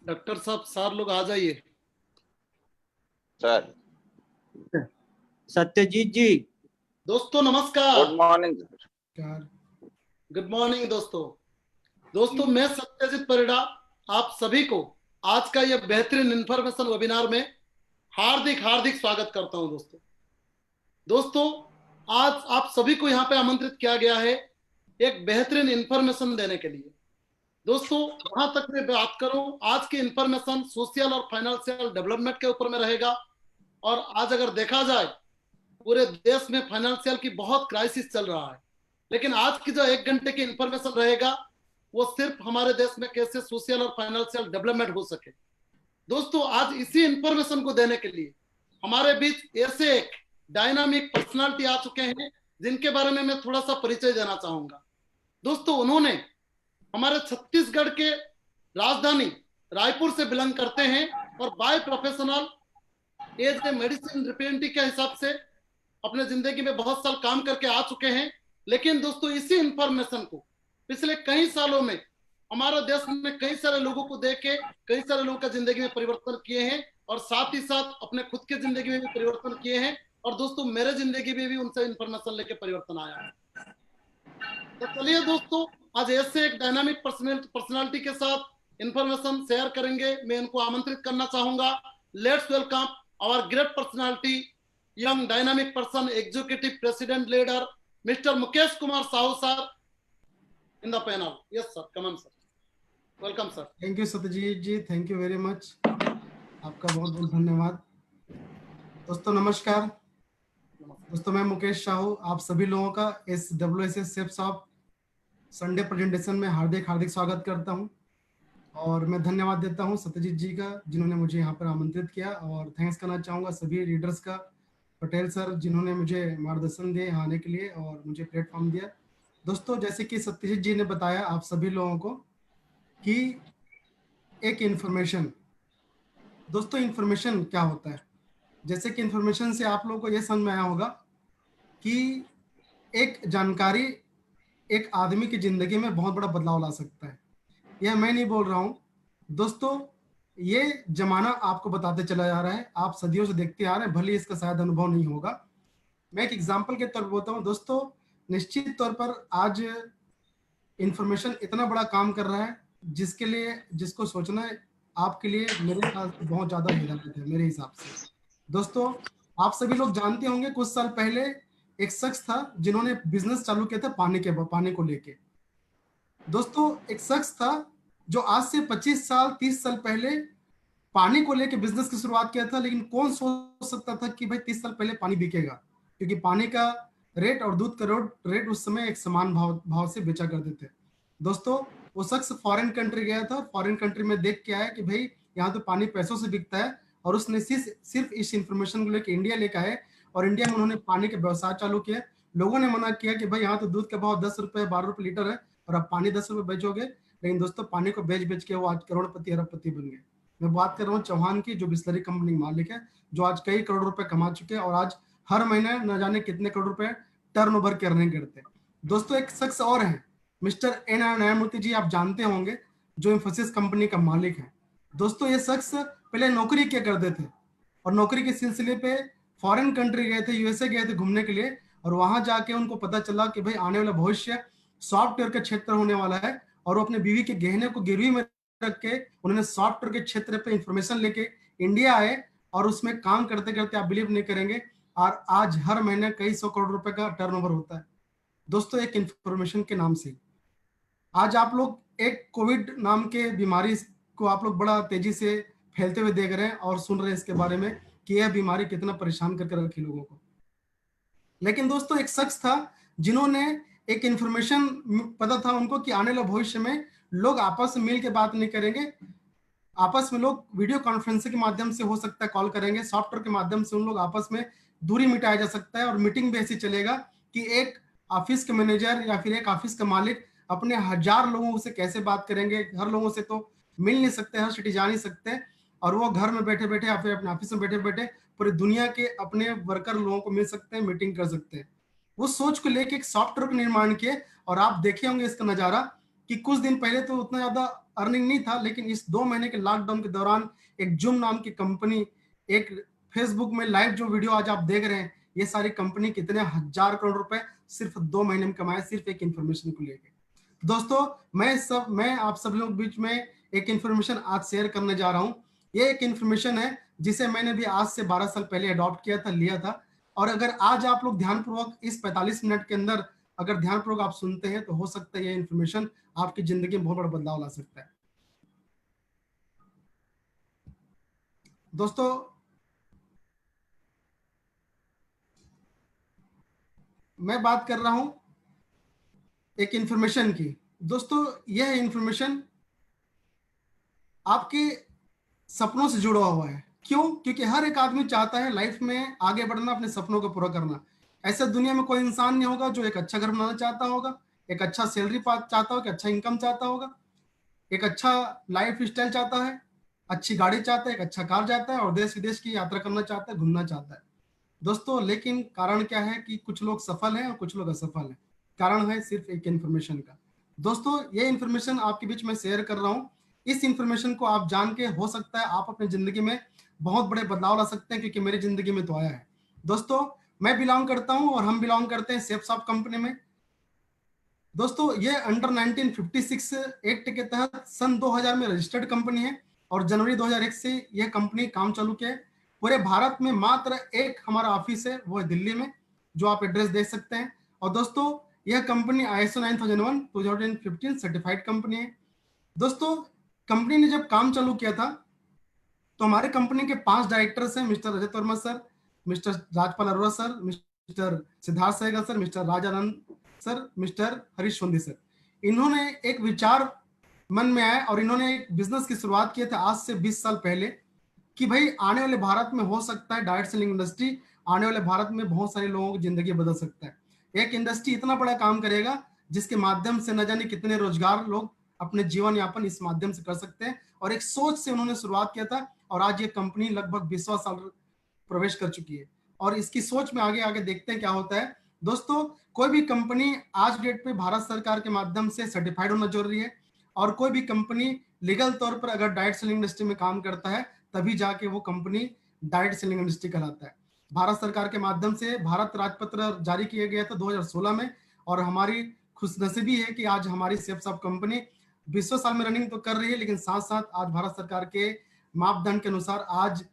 Doctor साहब, सार लोग आ जाइए। सर, सत्यजीत जी, दोस्तों नमस्कार। Good morning sir. Good morning दोस्तों, मैं सत्यजीत परिड़ा आप सभी को आज का यह बेहतरीन इंफॉर्मेशन वेबिनार में हार्दिक हार्दिक स्वागत करता हूं। दोस्तों, आज आप सभी को यहां पे आमंत्रित किया गया है एक बेहतरीन इंफॉर्मेशन देने के लिए। दोस्तों, वहां तक मैं बात करूं, आज की इंफॉर्मेशन सोशल और फाइनेंशियल डेवलपमेंट के ऊपर में रहेगा। और आज अगर देखा जाए, पूरे देश में फाइनेंशियल की बहुत क्राइसिस चल रहा है, लेकिन आज की जो 1 घंटे की इंफॉर्मेशन रहेगा वो सिर्फ हमारे देश में कैसे सोशल और फाइनेंशियल डेवलपमेंट हो सके। दोस्तों, आज इसी इंफॉर्मेशन को देने के लिए हमारे बीच ऐसे एक डायनामिक पर्सनालिटी आ चुके हैं जिनके बारे में मैं थोड़ा सा परिचय देना चाहूंगा। दोस्तों, उन्होंने हमारे छत्तीसगढ़ के राजधानी रायपुर से बिलोंग करते हैं और by professional as a medicine representative के हिसाब से अपने जिंदगी में बहुत साल काम करके आ चुके हैं। लेकिन दोस्तों, इसी इंफॉर्मेशन को पिछले कई सालों में हमारे देश में कई सारे लोगों को देख के कई सारे लोगों का जिंदगी में परिवर्तन किए हैं और साथ ही साथ अपने खुद के जिंदगी में भी परिवर्तन किए हैं। और दोस्तों, मेरे जिंदगी में भी उनसे इंफॉर्मेशन लेके परिवर्तन आया है। तो चलिए दोस्तों, आज ऐसे एक डायनामिक पर्सनालिटी के साथ इंफॉर्मेशन शेयर करेंगे। मैं इनको आमंत्रित करना चाहूंगा। Let's welcome our great personality, young dynamic person, executive president leader, Mr. Mukesh Kumar Sahu sir in the panel. Yes sir, come on sir. Welcome sir. Thank you Satyajit ji, thank you very much, आपका बहुत बहुत धन्यवाद। दोस्तों नमस्कार। दोस्तों मैं मुकेश साहू आप सभी लोगों का इस WSS shapes of Sunday presentation में हार्दिक हार्दिक स्वागत करता हूं। और मैं धन्यवाद देता हूं सत्यजीत जी का जिन्होंने मुझे यहां पर आमंत्रित किया, और थैंक्स करना चाहूँगा सभी लीडर्स का, पटेल सर जिन्होंने मुझे मार्गदर्शन दिए यहाँ आने के लिए और मुझे प्लेटफॉर्म दिया। दोस्तों, जैसे कि सत्यजीत जी ने बताया आप सभी लोगों को कि एक इन्फॉर्मेशन, दोस्तों इन्फॉर्मेशन क्या होता है। जैसे कि इन्फॉर्मेशन से आप लोगों को यह समझ में आया होगा कि एक जानकारी एक आदमी की जिंदगी में बहुत बड़ा बदलाव ला सकता है। यह मैं नहीं बोल रहा हूँ दोस्तों, ये जमाना आपको बताते चला जा रहा है, आप सदियों से देखते आ रहे हैं, भले इसका शायद अनुभव नहीं होगा। मैं एक एग्जांपल के तौर पर बोलता हूँ दोस्तों, निश्चित तौर पर आज इंफॉर्मेशन इतना बड़ा काम कर रहा है जिसके लिए जिसको सोचना है आपके लिए मेरे ख्याल से बहुत ज्यादा हिदायत है मेरे हिसाब से। दोस्तों, आप सभी लोग जानते होंगे कुछ साल पहले एक शख्स था जिन्होंने बिजनेस चालू किया था पानी को लेके। दोस्तों, एक शख्स था जो आज से 25 साल 30 साल पहले पानी को लेके बिजनेस की शुरुआत किया था, लेकिन कौन सोच सकता था कि भाई 30 साल पहले पानी बिकेगा, क्योंकि पानी का रेट और दूध का रेट उस समय एक समान भाव से बेचा करते थे। दोस्तों, वो शख्स फॉरेन कंट्री गया था, फॉरेन कंट्री में देख के आया कि भाई यहाँ तो पानी पैसों से बिकता है, और उसने सिर्फ इस इंफॉर्मेशन को लेकर इंडिया लेकर आए और इंडिया में उन्होंने पानी के व्यवसाय चालू किया। लोगों ने मना किया कि भाई यहाँ तो दूध का भाव 10 रुपए 12 रुपए लीटर है और आप पानी 10 रुपए बेचोगे, लेकिन दोस्तों पानी को बेच बेच के वो आज करोड़पति अरबपति बन गए। मैं बात कर रहा हूँ चौहान की, जो बिस्लरी कंपनी मालिक है, जो आज कई करोड़ रुपए कमा चुके हैं और आज हर महीने न जाने कितने करोड़ रुपए टर्नओवर करने करते हैं। दोस्तों, एक शख्स और है मिस्टर NR न्यायमूर्ति जी, आप जानते होंगे, जो इंफोसिस कंपनी का मालिक है। दोस्तों, ये शख्स पहले नौकरी क्या करते थे और नौकरी के सिलसिले पे फॉरेन कंट्री गए थे, USA गए थे घूमने के लिए, और वहां जाके उनको पता चला कि भाई आने वाला भविष्य सॉफ्टवेयर का क्षेत्र होने वाला है, और वो अपने बीवी के गहने को गिरवी में रख के उन्होंने सॉफ्टवेयर के क्षेत्र पे इंफॉर्मेशन लेके इंडिया आए और उसमें काम करते करते आप बिलीव नहीं करेंगे, और आज हर महीने कई सौ करोड़ रुपए का टर्नओवर होता है दोस्तों, एक इंफॉर्मेशन के नाम से। आज आप लोग एक कोविड नाम के बीमारी को आप लोग बड़ा तेजी से फैलते हुए देख रहे हैं और सुन रहे हैं इसके बारे में कि यह बीमारी कितना परेशान करके रखी लोगों को। लेकिन दोस्तों, एक शख्स था जिन्होंने एक इंफॉर्मेशन पता था उनको कि आने वाले भविष्य में लोग आपस में मिल के बात नहीं करेंगे, आपस में लोग वीडियो कॉन्फ्रेंसिंग के माध्यम से हो सकता है कॉल करेंगे, सॉफ्टवेयर के माध्यम से उन लोग आपस में दूरी मिटाया जा सकता है, और मीटिंग भी ऐसी चलेगा कि एक ऑफिस के मैनेजर या फिर एक ऑफिस का मालिक अपने 1000 लोगों से कैसे बात करेंगे। हर लोगों से तो मिल नहीं सकते, हर सिटी जा नहीं सकते, और वो घर में बैठे बैठे या फिर अपने ऑफिस में बैठे बैठे पूरी दुनिया के अपने वर्कर लोगों को मिल सकते हैं, मीटिंग कर सकते हैं। वो सोच को लेके एक सॉफ्टवेयर का निर्माण किए, और आप देखे होंगे इसका नजारा कि कुछ दिन पहले तो उतना ज्यादा अर्निंग नहीं था, लेकिन इस 2 महीने के लॉकडाउन के दौरान एक जूम नाम की कंपनी, एक फेसबुक में लाइव जो वीडियो आज आप देख रहे हैं, ये सारी कंपनी कितने हजार करोड़ रुपए सिर्फ 2 महीने में कमाए, सिर्फ एक इंफॉर्मेशन को लेके। दोस्तों मैं आप सब लोग बीच में एक इंफॉर्मेशन आज शेयर करने जा रहा हूँ। ये एक इंफॉर्मेशन है जिसे मैंने भी आज से 12 साल पहले अडॉप्ट किया था, लिया था। और अगर आज आप लोग ध्यानपूर्वक इस 45 मिनट के अंदर अगर ध्यानपूर्वक आप सुनते हैं, तो हो सकता है ये इंफॉर्मेशन आपकी जिंदगी में बहुत बड़ा बदलाव ला सकता है। दोस्तों मैं बात कर रहा हूं एक इंफॉर्मेशन की। दोस्तों यह इंफॉर्मेशन आपके सपनों से जुड़ा हुआ है। क्यों? क्योंकि हर एक आदमी चाहता है लाइफ में आगे बढ़ना, अपने सपनों को पूरा करना। ऐसा दुनिया में कोई इंसान नहीं होगा जो एक अच्छा घर बनाना चाहता होगा, एक अच्छा सैलरी चाहता होगा, अच्छा इनकम चाहता होगा, एक अच्छा लाइफ स्टाइल चाहता है, अच्छी गाड़ी चाहता है, एक अच्छा कार चाहता है, और देश विदेश की यात्रा करना चाहता है, घूमना चाहता है। दोस्तों लेकिन कारण क्या है कि कुछ लोग सफल हैं और कुछ लोग असफल हैं। कारण है सिर्फ एक इंफॉर्मेशन का। दोस्तों ये इंफॉर्मेशन आपके बीच में शेयर कर रहा हूं। इस इंफॉर्मेशन को आप जान के हो सकता है आप अपनी जिंदगी में बहुत बड़े बदलाव ला सकते हैं, क्योंकि मेरी जिंदगी में तो आया है। दोस्तों मैं बिलोंग करता हूं और हम बिलोंग करते हैं सेफ्सॉफ्ट कंपनी में। दोस्तों ये अंडर 1956 एक्ट के तहत सन 2000 में रजिस्टर्ड कंपनी है, और जनवरी 2001 से यह कंपनी काम चालू किया है। पूरे भारत में मात्र एक हमारा ऑफिस है, वो है दिल्ली में, जो आप एड्रेस देख सकते हैं। और दोस्तों यह कंपनी ISO 9001 2015 सर्टिफाइड कंपनी है। दोस्तों कंपनी ने जब काम चालू किया था, तो हमारे कंपनी के 5 डायरेक्टर्स हैं, mister Rajat Verma sir, mister Rajpal Arora sir, mister Siddharth Sehgal sir, mister Rajanand sir, mister Harish Sondhi sir. इन्होंने एक विचार मन में आया और इन्होंने एक बिजनेस की शुरुआत किया था आज से 20 साल पहले, कि भाई आने वाले भारत में हो सकता है डायरेक्ट सेलिंग इंडस्ट्री, आने वाले भारत में बहुत सारे लोगों की जिंदगी बदल सकता है। एक इंडस्ट्री इतना बड़ा काम करेगा जिसके माध्यम से न जाने कितने रोजगार लोग अपने जीवन यापन इस माध्यम से कर सकते हैं। और एक सोच से उन्होंने शुरुआत किया था, और आज ये कंपनी लगभग 20वां साल प्रवेश कर चुकी है। और इसकी सोच में आगे आगे देखते हैं क्या होता है। दोस्तों कोई भी कंपनी आज डेट पे भारत सरकार के माध्यम से सर्टिफाइड होना जरूरी है, और कोई भी कंपनी लीगल तौर पर अगर डायरेक्ट सेलिंग इंडस्ट्री में काम करता है, तभी जाके वो कंपनी डायरेक्ट सेलिंग इंडस्ट्री कहलाता है। भारत सरकार के माध्यम से भारत राजपत्र जारी किया गया था 2016 में, और हमारी खुशनसीबी है कि आज हमारी सेफ्सॉफ्ट कंपनी 20वें साल में रनिंग तो कर रही है, लेकिन साथ साथ आज भारत सरकार के मापदंड के अनुसार आज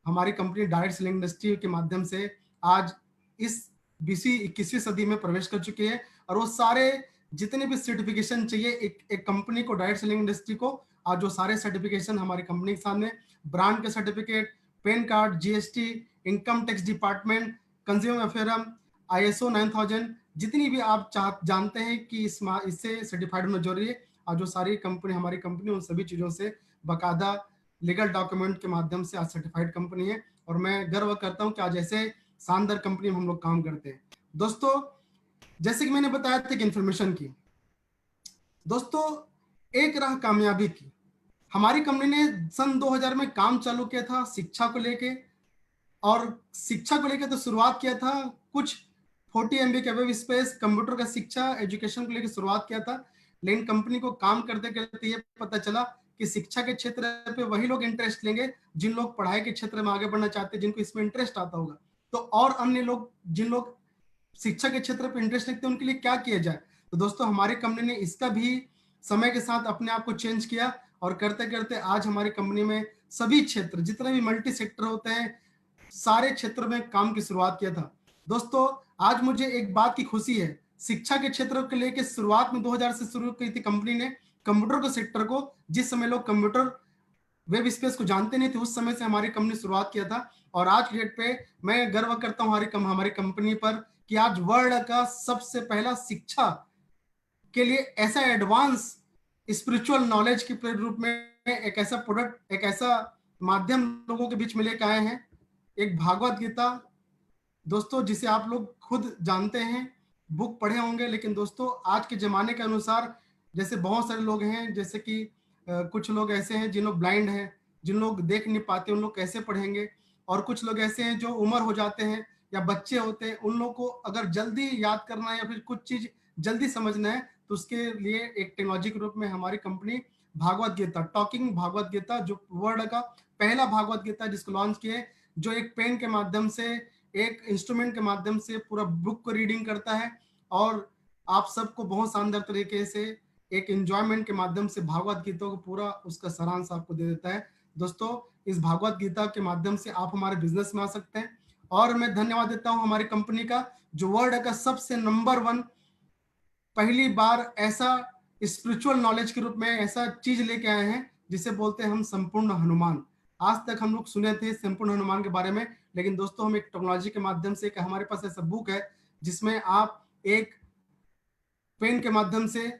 हमारी कंपनी डायरेक्ट सेलिंग इंडस्ट्री के माध्यम से आज इस 21वीं सदी में प्रवेश कर चुकी है। और वो सारे जितने भी सर्टिफिकेशन चाहिए एक कंपनी को, डायरेक्ट सेलिंग इंडस्ट्री को, आज जो सारे सर्टिफिकेशन हमारी कंपनी के सामने, ब्रांड के certificate, pan card, GST, income tax department, consumer affair, ISO 9000, जितनी भी आप जानते हैं कि इससे सर्टिफाइड होना जरूरी है, और जो सारी कंपनी हमारी कंपनी उन सभी चीजों से बाकायदा लीगल डॉक्यूमेंट के माध्यम से आज सर्टिफाइड कंपनी है। और मैं गर्व करता हूं कि आज ऐसे शानदार कंपनी में हम लोग काम करते हैं। दोस्तों जैसे कि मैंने बताया था कि इंफॉर्मेशन की, दोस्तों एक राह कामयाबी की, हमारी कंपनी ने सन 2000 में काम चालू किया था शिक्षा को लेके। और शिक्षा को लेकर तो शुरुआत किया था कुछ 40 MB के वेब स्पेस कंप्यूटर का शिक्षा एजुकेशन को लेकर शुरुआत किया था। लेकिन कंपनी को काम करते करते ये पता चला कि शिक्षा के क्षेत्र पे वही लोग इंटरेस्ट लेंगे जिन लोग पढ़ाई के क्षेत्र में आगे बढ़ना चाहते हैं, जिनको इसमें इंटरेस्ट आता होगा। तो और अन्य लोग जिन लोग शिक्षा के क्षेत्र पे इंटरेस्ट रखते हैं उनके लिए क्या किया जाए। तो दोस्तों हमारी कंपनी ने इसका भी समय के साथ अपने आप को चेंज किया, और करते करते आज हमारी कंपनी में सभी क्षेत्र जितने भी मल्टी सेक्टर होते हैं सारे क्षेत्र में काम की शुरुआत किया था। दोस्तों आज मुझे एक बात की खुशी है, शिक्षा के क्षेत्र को लेकर शुरुआत में 2000 से शुरू की थी कंपनी ने कंप्यूटर के सेक्टर को। जिस समय लोग कंप्यूटर वेब स्पेस को जानते नहीं थे, उस समय से हमारी कंपनी शुरुआत किया था। और आज की डेट पे मैं गर्व करता हूं हमारी कंपनी पर कि आज वर्ल्ड का सबसे पहला शिक्षा के लिए ऐसा एडवांस स्पिरिचुअल नॉलेज के रूप में एक ऐसा प्रोडक्ट, एक ऐसा माध्यम लोगों के बीच में लेकर आए हैं, एक भागवत गीता दोस्तों, जिसे आप लोग खुद जानते हैं, बुक पढ़े होंगे। लेकिन दोस्तों आज के जमाने के अनुसार जैसे बहुत सारे लोग हैं, जैसे कि कुछ लोग ऐसे हैं जिन लोग ब्लाइंड हैं, जिन लोग देख नहीं पाते, उन लोग कैसे पढ़ेंगे। और कुछ लोग ऐसे हैं जो उम्र हो जाते हैं या बच्चे होते हैं, उन लोगों को अगर जल्दी याद करना है या फिर कुछ चीज जल्दी समझना है, तो उसके लिए एक टेक्नोलॉजी के रूप में हमारी कंपनी भागवत गीता, टॉकिंग भागवत गीता, जो वर्ल्ड का पहला भागवत गीता जिसको लॉन्च किए, जो एक पेन के माध्यम से, एक इंस्ट्रूमेंट के माध्यम से पूरा बुक को रीडिंग करता है और आप सबको बहुत शानदार तरीके से एक एंजॉयमेंट के माध्यम से भागवत गीता को पूरा उसका सारांश आपको दे देता है। दोस्तों, इस भागवत गीता के माध्यम से आप हमारे बिजनेस में आ सकते हैं। और मैं धन्यवाद देता हूं हमारी कंपनी का, जो वर्ल्ड का सबसे नंबर 1 पहली बार ऐसा स्पिरिचुअल नॉलेज के रूप में ऐसा चीज लेके आए हैं जिसे बोलते हैं हम संपूर्ण हनुमान। आज तक हम लोग सुने थे संपूर्ण हनुमान के बारे में, लेकिन दोस्तों हम एक टेक्नोलॉजी के माध्यम से, हमारे पास ऐसा बुक है जिसमें आप एक पेन के माध्यम से,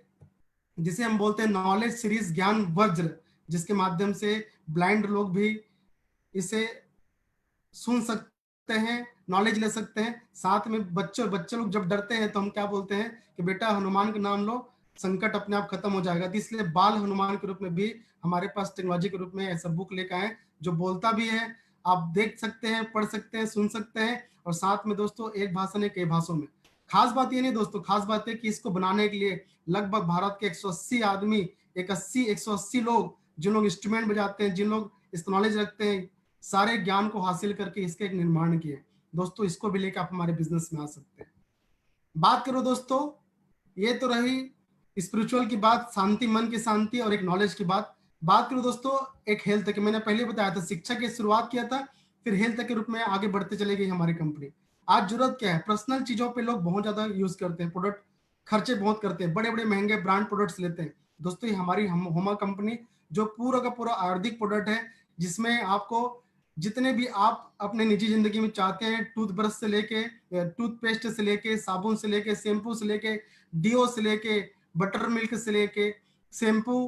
जिसे हम बोलते हैं नॉलेज सीरीज ज्ञान वज्र, जिसके माध्यम से ब्लाइंड लोग भी इसे सुन सकते हैं, नॉलेज ले सकते हैं। साथ में बच्चे लोग जब डरते हैं तो हम क्या बोलते हैं कि बेटा हनुमान का नाम लो, संकट अपने आप खत्म हो जाएगा। तो इसलिए बाल हनुमान के रूप में भी हमारे पास टेक्नोलॉजी के रूप में ऐसा बुक लेकर आए जो बोलता भी है, आप देख सकते हैं, पढ़ सकते हैं, सुन सकते हैं, और साथ में दोस्तों एक भाषा ने कई भाषाओं में। खास बात ये नहीं दोस्तों, खास बात है कि इसको बनाने के लिए लगभग भारत के 180 आदमी, 180 लोग, जिन लोग इंस्ट्रूमेंट बजाते हैं, जिन लोग इस नॉलेज रखते हैं, सारे ज्ञान को हासिल करके इसके एक निर्माण किए। दोस्तों इसको भी लेकर आप हमारे बिजनेस में आ सकते हैं। बात करो दोस्तों, ये तो रही स्पिरिचुअल की बात, शांति, मन की शांति और एक नॉलेज की बात करो दोस्तों एक हेल्थ की। मैंने पहले बताया था शिक्षा की शुरुआत किया था, फिर हेल्थ के रूप में आगे बढ़ते चले गई हमारी कंपनी। आज जरूरत क्या है, पर्सनल चीजों पे लोग बहुत ज्यादा यूज करते हैं, प्रोडक्ट खर्चे बहुत करते हैं, बड़े बड़े महंगे ब्रांड प्रोडक्ट्स लेते हैं। दोस्तों ये हमारी होमा कंपनी जो पूरा का पूरा आयुर्वेदिक प्रोडक्ट है, जिसमें आपको जितने भी आप अपने निजी जिंदगी में चाहते हैं, टूथब्रश से लेके, टूथपेस्ट से लेके, साबुन से लेके, शैम्पू से लेके, डीओ से लेके, बटर मिल्क से लेके, शैम्पू,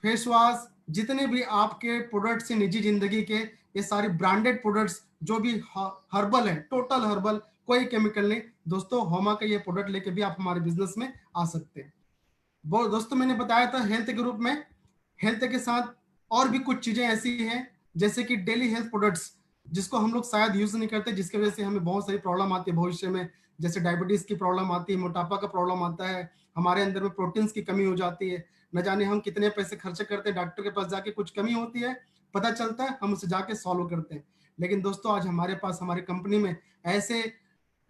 फेस वॉश, जितने भी आपके प्रोडक्ट्स हैं निजी जिंदगी के, ये सारे ब्रांडेड प्रोडक्ट्स जो भी हर्बल है, टोटल हर्बल, कोई केमिकल नहीं। दोस्तों होमा का ये प्रोडक्ट लेके भी आप हमारे बिजनेस में आ सकते हैं। दोस्तों मैंने बताया था हेल्थ के रूप में, हेल्थ के साथ और भी कुछ चीजें ऐसी हैं जैसे कि डेली हेल्थ प्रोडक्ट्स, जिसको हम लोग शायद यूज नहीं करते, जिसकी वजह से हमें बहुत सारी प्रॉब्लम आती है भविष्य में। जैसे डायबिटीज की प्रॉब्लम आती है, मोटापा का प्रॉब्लम आता है, हमारे अंदर में प्रोटीन्स की कमी हो जाती है, न जाने हम कितने पैसे खर्च करते हैं, डॉक्टर के पास जाके कुछ कमी होती है, पता चलता है, हम उसे जाके सॉल्व करते हैं। लेकिन दोस्तों आज हमारे पास हमारी कंपनी में ऐसे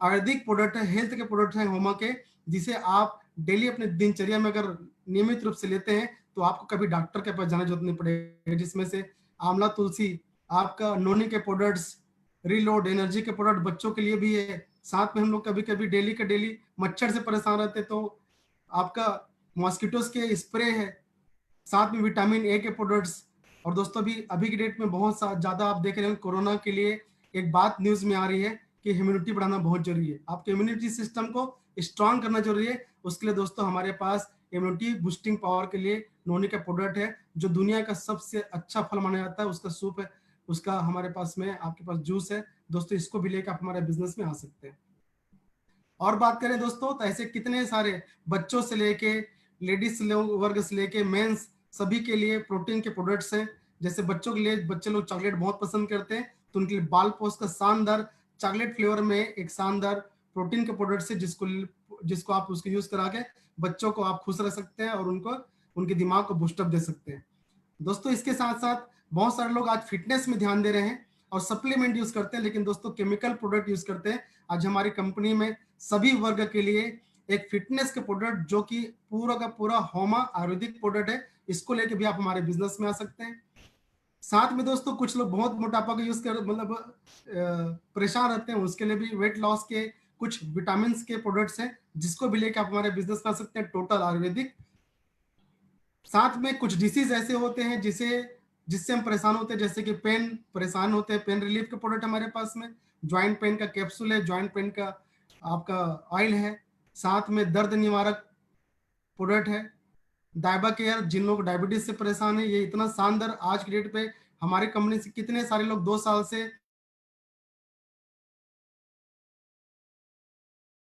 आयुर्वेदिक प्रोडक्ट है, हेल्थ के प्रोडक्ट है होमा के, जिसे आप डेली अपने दिनचर्या में अगर नियमित रूप से लेते हैं तो आपको कभी डॉक्टर के पास जाने जरूरत नहीं पड़ेगी। जिसमें से आंवला तुलसी, आपका नोनी के प्रोडक्ट्स, रीलोड एनर्जी के प्रोडक्ट बच्चों के लिए भी है। साथ में हम लोग कभी कभी डेली का डेली मच्छर से परेशान रहते तो आपका मॉस्किटोस के स्प्रे है, साथ में विटामिन ए के प्रोडक्ट्स। और दोस्तों अभी की डेट में बहुत ज्यादा आप देख रहे हैं, कोरोना के लिए एक बात न्यूज में आ रही है कि इम्यूनिटी बढ़ाना बहुत जरूरी है, आपके इम्यूनिटी सिस्टम को स्ट्रांग करना जरूरी है। उसके लिए दोस्तों हमारे पास इम्यूनिटी बूस्टिंग पावर के लिए नोनी का प्रोडक्ट है, जो दुनिया का सबसे अच्छा फल माना जाता है, उसका सूप है, उसका हमारे पास में आपके पास जूस है। दोस्तों इसको भी लेकर आप हमारे बिजनेस में आ सकते हैं। और बात करें दोस्तों तो ऐसे कितने सारे बच्चों से लेके लेडीज वर्ग से लेके मेंस सभी के लिए प्रोटीन के प्रोडक्ट्स हैं। जैसे बच्चों के लिए, बच्चे लोग चॉकलेट बहुत पसंद करते हैं, तो उनके लिए बाल पोस्ट का शानदार चॉकलेट फ्लेवर में एक शानदार प्रोटीन के प्रोडक्ट्स है, जिसको आप उसको यूज करा के बच्चों को आप खुश रख सकते हैं और उनको उनके दिमाग को बूस्टअप दे सकते हैं। दोस्तों इसके साथ साथ बहुत सारे लोग आज फिटनेस में ध्यान दे रहे हैं और सप्लीमेंट यूज करते हैं, लेकिन दोस्तों केमिकल प्रोडक्ट यूज करते हैं। आज हमारी कंपनी में सभी वर्ग के लिए एक फिटनेस के प्रोडक्ट जो कि पूरा का पूरा होमा आयुर्वेदिक प्रोडक्ट है, इसको लेके भी आप हमारे बिजनेस में आ सकते हैं। साथ में दोस्तों कुछ लोग बहुत मोटापा का यूज कर मतलब परेशान रहते हैं, उसके लिए भी वेट लॉस के कुछ विटामिन के प्रोडक्ट्स हैं, जिसको भी लेकर आप हमारे बिजनेस में आ सकते हैं, टोटल आयुर्वेदिक। साथ में कुछ डिसीज ऐसे होते हैं जिससे हम परेशान होते हैं, जैसे कि पेन, परेशान होते हैं, पेन रिलीफ का प्रोडक्ट हमारे पास में, ज्वाइंट पेन का कैप्सूल है, ज्वाइंट पेन का आपका ऑयल है, साथ में दर्द निवारक प्रोडक्ट है, डायबा केयर, जिन लोग डायबिटीज से परेशान है, ये इतना शानदार आज की डेट पे हमारी कंपनी से कितने सारे लोग 2 साल से,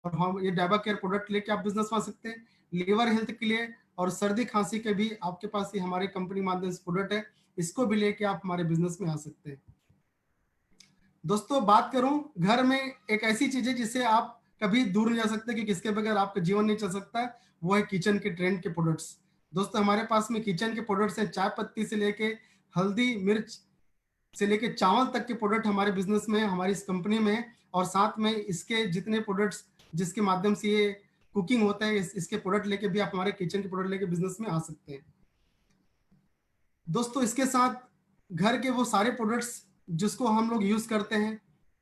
और हम ये डायबा केयर प्रोडक्ट लेके आप बिजनेस में आ सकते हैं। लीवर हेल्थ के लिए और सर्दी खांसी के भी आपके पास ये हमारे कंपनी माध्यम से प्रोडक्ट है, इसको भी लेके आप हमारे बिजनेस में आ सकते हैं। दोस्तों बात करूं, घर में एक ऐसी चीज है जिससे आप कभी दूर नहीं जा सकते कि किसके बगैर आपका जीवन नहीं चल सकता, वो है किचन के ट्रेंड के प्रोडक्ट्स। दोस्तों हमारे पास में किचन के प्रोडक्ट्स हैं, चाय पत्ती से लेके हल्दी मिर्च से लेके चावल तक के प्रोडक्ट हमारे बिजनेस में, हमारी इस कंपनी में है। और साथ में इसके जितने प्रोडक्ट्स जिसके माध्यम से ये कुकिंग होता है, इसके प्रोडक्ट लेके भी आप हमारे किचन के प्रोडक्ट लेके बिजनेस में आ सकते हैं। दोस्तों इसके साथ घर के वो सारे प्रोडक्ट्स जिसको हम लोग यूज करते हैं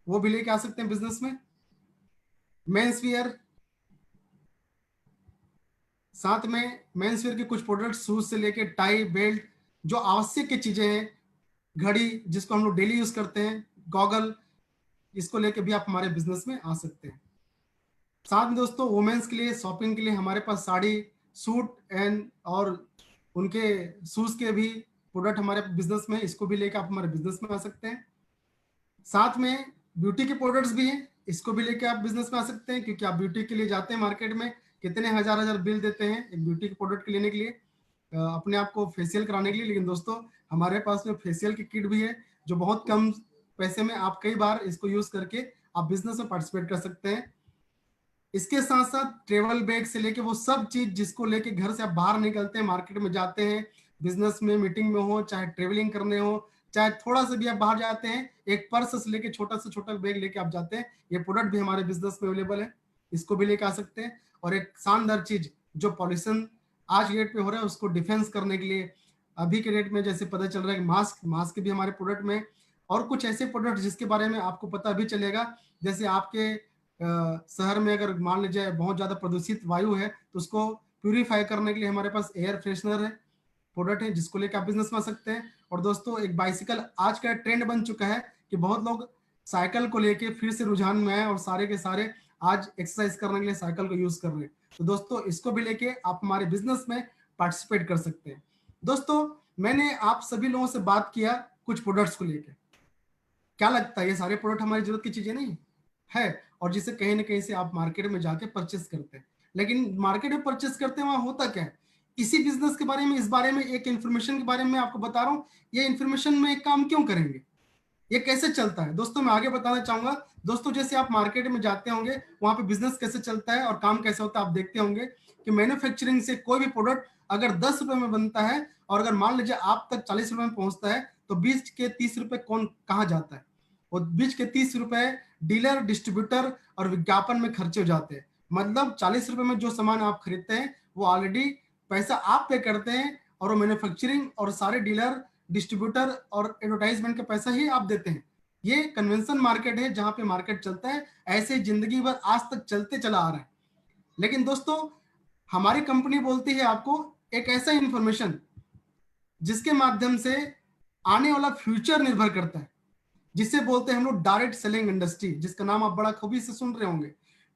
वो भी लेके आ सकते हैं बिजनेस में। मेंस वियर, साथ में मेंस वियर के कुछ प्रोडक्ट्स, शूज से लेके टाई बेल्ट, जो आवश्यक की चीजें हैं, घड़ी जिसको हम लोग डेली यूज करते हैं, गॉगल, इसको लेके भी आप हमारे बिजनेस में आ सकते हैं। साथ में दोस्तों वुमेन्स के लिए शॉपिंग के लिए हमारे पास साड़ी, सूट एंड और उनके शूज के भी प्रोडक्ट हमारे बिजनेस में, इसको भी लेके आप हमारे बिजनेस में आ सकते हैं। साथ में ब्यूटी के प्रोडक्ट्स भी हैं, इसको भी लेके आप बिजनेस में आ सकते हैं, क्योंकि आप ब्यूटी के लिए जाते हैं मार्केट में, कितने हजार हजार बिल देते हैं एक ब्यूटी के प्रोडक्ट के लेने के लिए, अपने आप को फेशियल कराने के लिए। लेकिन दोस्तों हमारे पास में फेशियल की किट भी है, जो बहुत कम पैसे में आप कई बार इसको यूज करके आप बिजनेस में पार्टिसिपेट कर सकते हैं। इसके साथ साथ ट्रेवल बैग से लेके वो सब चीज जिसको लेके घर से आप बाहर निकलते हैं, मार्केट में जाते हैं, बिजनेस में मीटिंग में हो, चाहे ट्रेवलिंग करने हो, चाहे थोड़ा सा भी आप बाहर जाते हैं, एक पर्स से लेके छोटा से छोटा बैग लेके आप जाते हैं, ये प्रोडक्ट भी हमारे बिजनेस में अवेलेबल है, इसको भी लेके आ सकते हैं। और एक शानदार चीज जो पॉल्यूशन आज के डेट पे हो रहा है उसको डिफेंस करने के लिए, अभी के डेट में जैसे पता चल रहा है मास्क, मास्क भी हमारे प्रोडक्ट में, और कुछ ऐसे प्रोडक्ट जिसके बारे में आपको पता भी चलेगा, जैसे आपके शहर में अगर मान लीजिए बहुत ज्यादा प्रदूषित वायु है तो उसको प्यूरिफाई करने के लिए हमारे पास एयर फ्रेशनर है, प्रोडक्ट है, जिसको लेकर आप बिजनेस में आ सकते हैं। और दोस्तों एक बाइसिकल आज का ट्रेंड बन चुका है कि बहुत लोग साइकिल को लेके फिर से रुझान में आए और सारे के सारे आज एक्सरसाइज करने के लिए साइकिल को यूज कर रहे हैं। तो दोस्तों इसको भी लेके आप हमारे बिजनेस में पार्टिसिपेट कर सकते हैं। दोस्तों मैंने आप सभी लोगों से बात किया कुछ प्रोडक्ट्स को लेके, क्या लगता है ये सारे प्रोडक्ट हमारी जरूरत की चीजें नहीं है, और जिसे कहीं ना कहीं से आप मार्केट में जाके परचेस करते हैं। लेकिन मार्केट में परचेस करते हैं वहां होता क्या है, इसी बिजनेस के बारे में, इस बारे में एक इन्फॉर्मेशन के बारे में आपको बता रहा हूँ, ये इन्फॉर्मेशन में एक काम क्यों करेंगे, ये कैसे चलता है। दोस्तों मैं आगे बताना चाहूंगा। दोस्तों जैसे आप मार्केट में जाते होंगे वहां पे बिजनेस कैसे चलता है और काम कैसे होता है, आप देखते होंगे कि मैन्युफैक्चरिंग से कोई भी प्रोडक्ट अगर 10 रुपए में बनता है और अगर मान लीजिए आप तक 40 रुपए में पहुंचता है, तो बीच के 30 रुपए कौन कहाँ जाता है, और बीच के 30 रुपए डीलर, डिस्ट्रीब्यूटर और विज्ञापन में खर्चे हो जाते हैं। मतलब 40 रुपए में जो सामान आप खरीदते हैं वो ऑलरेडी पैसा आप पे करते हैं, और वो मैन्युफैक्चरिंग और सारे डीलर, डिस्ट्रीब्यूटर और एडवर्टाइजमेंट का पैसा ही आप देते हैं। ये कन्वेंशन मार्केट है जहां पे मार्केट चलता है, ऐसे जिंदगी भर आज तक चलते चला आ रहा है। लेकिन दोस्तों हमारी कंपनी बोलती है आपको एक ऐसा इंफॉर्मेशन जिसके माध्यम से आने वाला फ्यूचर निर्भर करता है, जिसे बोलते हैं हम लोग डायरेक्ट सेलिंग इंडस्ट्री, जिसका नाम आप बड़ा खूबी से सुन रहे होंगे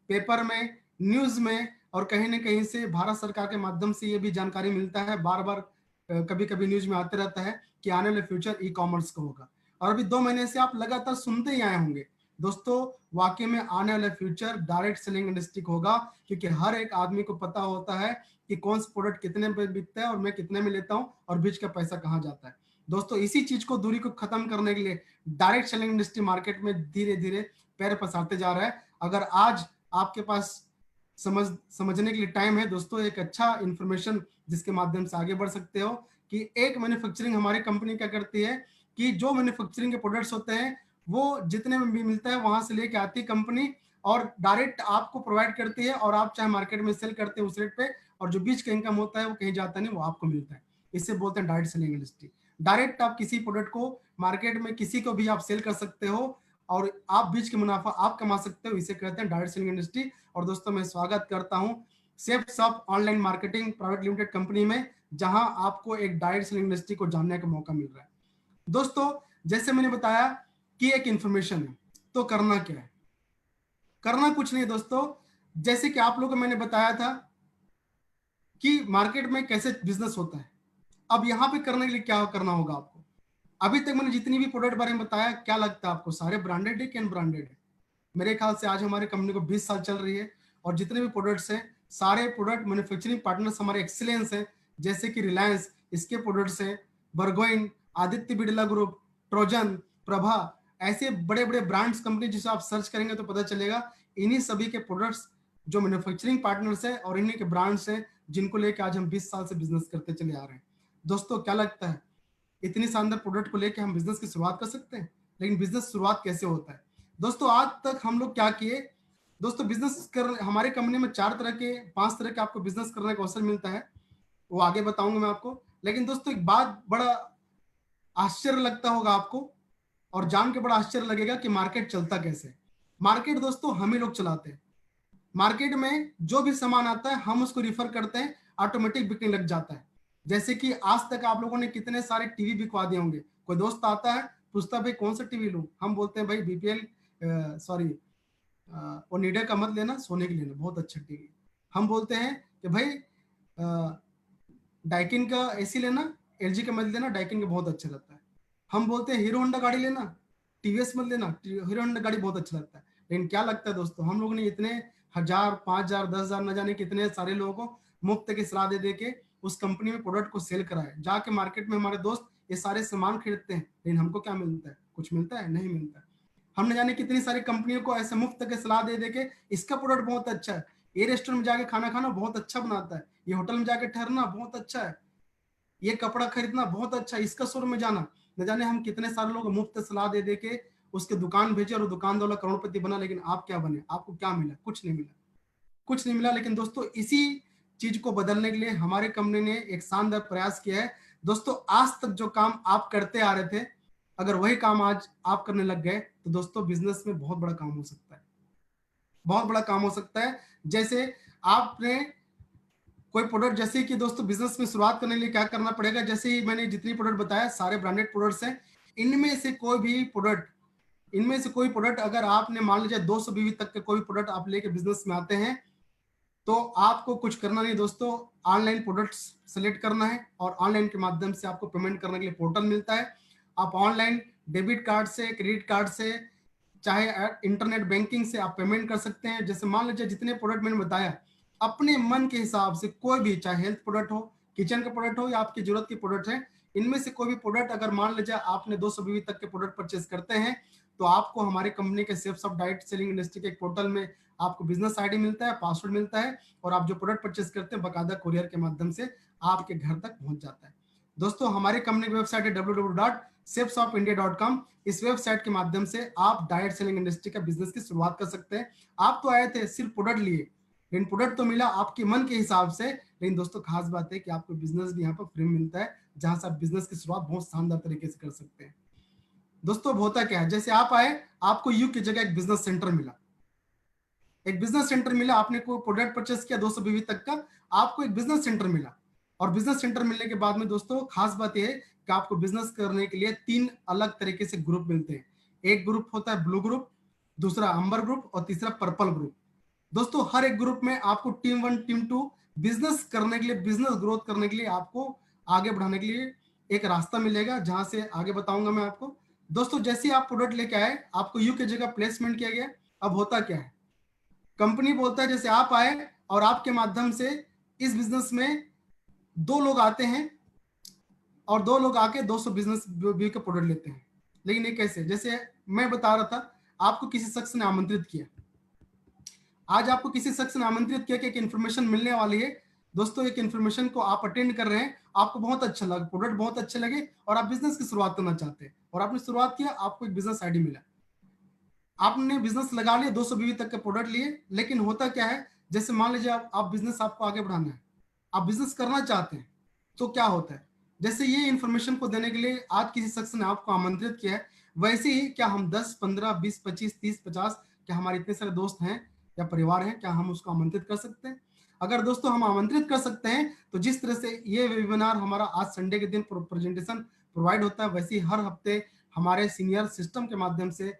पेपर में, न्यूज में, और कहीं ना कहीं से भारत सरकार के माध्यम से ये भी जानकारी मिलता है, बार बार कभी कभी न्यूज में आते रहता है कि आने वाले फ्यूचर ई कॉमर्स का होगा। और अभी 2 महीने से आप लगातार सुनते ही आए होंगे। दोस्तों वाकई में आने वाला फ्यूचर डायरेक्ट सेलिंग इंडस्ट्री का होगा, क्योंकि हर एक आदमी को पता होता है कि कौन सा प्रोडक्ट कितने में बिकता है और मैं कितने में लेता हूँ और बीच का पैसा कहाँ जाता है। दोस्तों इसी चीज को, दूरी को खत्म करने के लिए डायरेक्ट सेलिंग इंडस्ट्री मार्केट में धीरे धीरे पैर पसारते जा रहा है। अगर आज आपके पास समझने के लिए टाइम है दोस्तों, एक अच्छा इंफॉर्मेशन जिसके माध्यम से आगे बढ़ सकते हो, कि एक मैन्युफैक्चरिंग हमारी कंपनी क्या करती है कि जो मैन्युफैक्चरिंग के प्रोडक्ट्स होते हैं वो जितने में भी मिलता है वहां से लेके आती है कंपनी और डायरेक्ट आपको प्रोवाइड करती है, और आप चाहे मार्केट में सेल करते हैं उस रेट पे, और जो बीच का इनकम होता है वो कहीं जाता नहीं, वो आपको मिलता है। इससे बोलते हैं डायरेक्ट सेलिंग इंडस्ट्री। डायरेक्ट आप किसी प्रोडक्ट को मार्केट में किसी को भी आप सेल कर सकते हो और आप बीच के मुनाफा आप कमा सकते हो, इसे कहते हैं डायरेक्ट सेलिंग इंडस्ट्री। और दोस्तों मैं स्वागत करता हूं safe shop online marketing private limited company में, जहां आपको एक डायरेक्ट सेलिंग इंडस्ट्री को जानने का मौका मिल रहा है। दोस्तों जैसे मैंने बताया कि एक इंफॉर्मेशन है, तो करना क्या है, करना कुछ नहीं दोस्तों, जैसे कि आप लोगों को मैंने बताया था कि मार्केट में कैसे बिजनेस होता है। अब यहाँ पे करने के लिए क्या करना होगा आपको, अभी तक मैंने जितनी भी प्रोडक्ट बारे में बताया, क्या लगता है आपको सारे ब्रांडेड है कि अनब्रांडेड है? मेरे ख्याल से आज हमारी कंपनी को 20 साल चल रही है, और जितने भी प्रोडक्ट्स हैं सारे प्रोडक्ट मैन्युफैक्चरिंग पार्टनर्स हमारे एक्सीलेंस हैं, जैसे कि रिलायंस, इसके प्रोडक्ट्स हैं, बर्गोइन, आदित्य बिड़ला ग्रुप, ट्रोजन, प्रभा, ऐसे बड़े बड़े ब्रांड्स कंपनी जिसे आप सर्च करेंगे तो पता चलेगा। इन्हीं सभी के प्रोडक्ट्स जो मैन्युफैक्चरिंग पार्टनर्स हैं और इन्हीं के ब्रांड्स हैं जिनको लेके आज हम 20 साल से बिजनेस करते चले आ रहे हैं। दोस्तों क्या लगता है इतनी शानदार प्रोडक्ट को लेके हम बिजनेस की शुरुआत कर सकते हैं? लेकिन बिजनेस शुरुआत कैसे होता है दोस्तों? आज तक हम लोग क्या किए दोस्तों, बिजनेस कर हमारे कंपनी में 5 तरह के आपको बिजनेस करने का अवसर मिलता है, वो आगे बताऊंगा मैं आपको। लेकिन दोस्तों एक बात बड़ा आश्चर्य लगता होगा आपको, और जान के बड़ा आश्चर्य लगेगा कि मार्केट चलता कैसे। मार्केट दोस्तों हम ही लोग चलाते हैं। मार्केट में जो भी सामान आता है हम उसको रिफर करते हैं, ऑटोमेटिक बिकने लग जाता है। जैसे कि आज तक आप लोगों ने कितने सारे टीवी बिकवा दिए होंगे। कोई दोस्त आता है पूछता है भाई कौन सा टीवी लूं, हम बोलते हैं भाई बीपीएल सॉरी ओनिडा का मत लेना, सोनी का लेना, बहुत अच्छा टीवी। हम बोलते हैं कि भाई डाइकिन का एसी लेना, एलजी का मत लेना, डाइकिन का बहुत अच्छा लगता है। हम बोलते हैं हीरो होंडा गाड़ी लेना, टीवीएस मत लेना, हीरो होंडा गाड़ी बहुत अच्छा लगता है। लेकिन क्या लगता है दोस्तों, हम लोगों ने इतने 1000, 5000, 10,000 न जाने कितने सारे लोगों को मुफ्त की सलाह दे दे के उस कंपनी में प्रोडक्ट को सेल कराया। जाके मार्केट में हमारे दोस्त ये सारे सामान खरीदते हैं, लेकिन हमको क्या मिलता है? कुछ मिलता है? नहीं मिलता है। हमने जाने कितनी सारी कंपनियों को ऐसे मुफ्त के सलाह दे दे के इसका प्रोडक्ट बहुत अच्छा है, ये रेस्टोरेंट में जाके खाना खाना बहुत अच्छा बनाता है, ये होटल में जाके ठहरना बहुत अच्छा है, ये कपड़ा खरीदना बहुत अच्छा है, इसका शोरूम में जाना। न जाने हम कितने सारे लोग मुफ्त सलाह दे दे के उसके दुकान भेजे और दुकान वाला करोड़पति बना। लेकिन आप क्या बने? आपको क्या मिला? कुछ नहीं मिला, कुछ नहीं मिला। लेकिन दोस्तों इसी चीज को बदलने के लिए हमारे कंपनी ने एक शानदार प्रयास किया है। दोस्तों आज तक जो काम आप करते आ रहे थे, अगर वही काम आज आप करने लग गए तो दोस्तों बिजनेस में बहुत बड़ा काम हो सकता है, बहुत बड़ा काम हो सकता है। जैसे आपने कोई प्रोडक्ट, जैसे कि दोस्तों बिजनेस में शुरुआत करने के लिए क्या करना पड़ेगा, जैसे ही मैंने जितनी प्रोडक्ट बताया सारे ब्रांडेड प्रोडक्ट्स हैं। इनमें से कोई भी प्रोडक्ट, इनमें से कोई प्रोडक्ट अगर आपने मान लीजिए 200 बीवी तक के कोई प्रोडक्ट आप लेके बिजनेस में आते हैं तो आपको कुछ करना नहीं दोस्तों, ऑनलाइन प्रोडक्ट्स सेलेक्ट करना है और ऑनलाइन के माध्यम से आपको पेमेंट करने के लिए पोर्टल मिलता है। आप ऑनलाइन डेबिट कार्ड से, क्रेडिट कार्ड से, चाहे इंटरनेट बैंकिंग से आप पेमेंट कर सकते हैं। जैसे मान लीजिए जितने प्रोडक्ट मैंने बताया, अपने मन के हिसाब से कोई भी, चाहे हेल्थ प्रोडक्ट हो, किचन का प्रोडक्ट हो या आपकी जरूरत के प्रोडक्ट है, इनमें से कोई भी प्रोडक्ट अगर मान लीजिए आपने 200 बीवी तक के प्रोडक्ट परचेज करते हैं तो आपको हमारे कंपनी के safes of diet selling industry के एक पोर्टल में आपको बिजनेस आईडी मिलता है, पासवर्ड मिलता है, और आप जो प्रोडक्ट परचेज करते हैं बकायदा कुरियर के माध्यम से आपके घर तक पहुंच जाता है। दोस्तों हमारी कंपनी की वेबसाइट है www.safeshopindia.com। इस वेबसाइट के माध्यम से आप डाइट सेलिंग इंडस्ट्री का बिजनेस की शुरुआत कर सकते हैं। आप तो आए थे सिर्फ प्रोडक्ट लिए, लेकिन प्रोडक्ट तो मिला आपके मन के हिसाब से, लेकिन दोस्तों खास बात है कि आपको बिजनेस भी यहाँ पर फ्री मिलता है, जहां से आप बिजनेस की शुरुआत बहुत शानदार तरीके से कर सकते हैं। दोस्तों होता क्या है, जैसे आप आए, आपको यू की जगह एक बिजनेस सेंटर मिला, एक बिजनेस सेंटर मिला, आपने कोई प्रोडक्ट परचेस किया 200 बीवी तक का, आपको एक बिजनेस सेंटर मिला। और बिजनेस सेंटर मिलने के बाद में दोस्तों खास बात यह है कि आपको बिजनेस करने के लिए 3 अलग तरीके से ग्रुप मिलते हैं। एक ग्रुप होता है ब्लू ग्रुप, दूसरा अंबर ग्रुप और तीसरा पर्पल ग्रुप। दोस्तों हर एक ग्रुप में आपको टीम 1, टीम 2 बिजनेस करने के लिए, बिजनेस ग्रोथ करने के लिए, आपको आगे बढ़ाने के लिए एक रास्ता मिलेगा, जहां से आगे बताऊंगा मैं आपको। दोस्तों जैसे ही आप प्रोडक्ट लेके आए, आपको यू की जगह प्लेसमेंट किया गया। अब होता क्या है, कंपनी बोलता है जैसे आप आए और आपके माध्यम से इस बिजनेस में 2 लोग आते हैं और 2 लोग आके 200 बिजनेस व्यू के प्रोडक्ट लेते हैं। लेकिन ये कैसे, जैसे मैं बता रहा था, आपको किसी शख्स ने आमंत्रित किया, आज आपको किसी शख्स ने आमंत्रित किया कि एक इन्फॉर्मेशन मिलने वाली है। दोस्तों एक इन्फॉर्मेशन को आप अटेंड कर रहे हैं, आपको बहुत अच्छा लगा, प्रोडक्ट बहुत अच्छे लगे और आप बिजनेस की शुरुआत करना चाहते हैं और आपने शुरुआत किया, आपको एक बिजनेस आईडी मिला, आपने बिजनेस लगा लिया, 200 बीवी तक के प्रोडक्ट लिए। लेकिन होता क्या है, जैसे मान लीजिए आप बिजनेस आपको आगे बढ़ाना है, आप बिजनेस करना चाहते हैं, तो क्या होता है, जैसे ये इन्फॉर्मेशन को देने के लिए आज किसी शख्स ने आपको आमंत्रित किया है, वैसे ही क्या हम 10, 15, 20, 25, 30, 50, क्या हमारे इतने सारे दोस्त हैं या परिवार हैं, क्या हम उसको आमंत्रित कर सकते हैं? अगर दोस्तों हम आमंत्रित कर सकते हैं तो जिस तरह से ये वेबिनार हमारा आज संडे के दिन प्रेजेंटेशन प्रोवाइड होता है, वैसे ही हर हफ्ते हमारे सीनियर सिस्टम के माध्यम से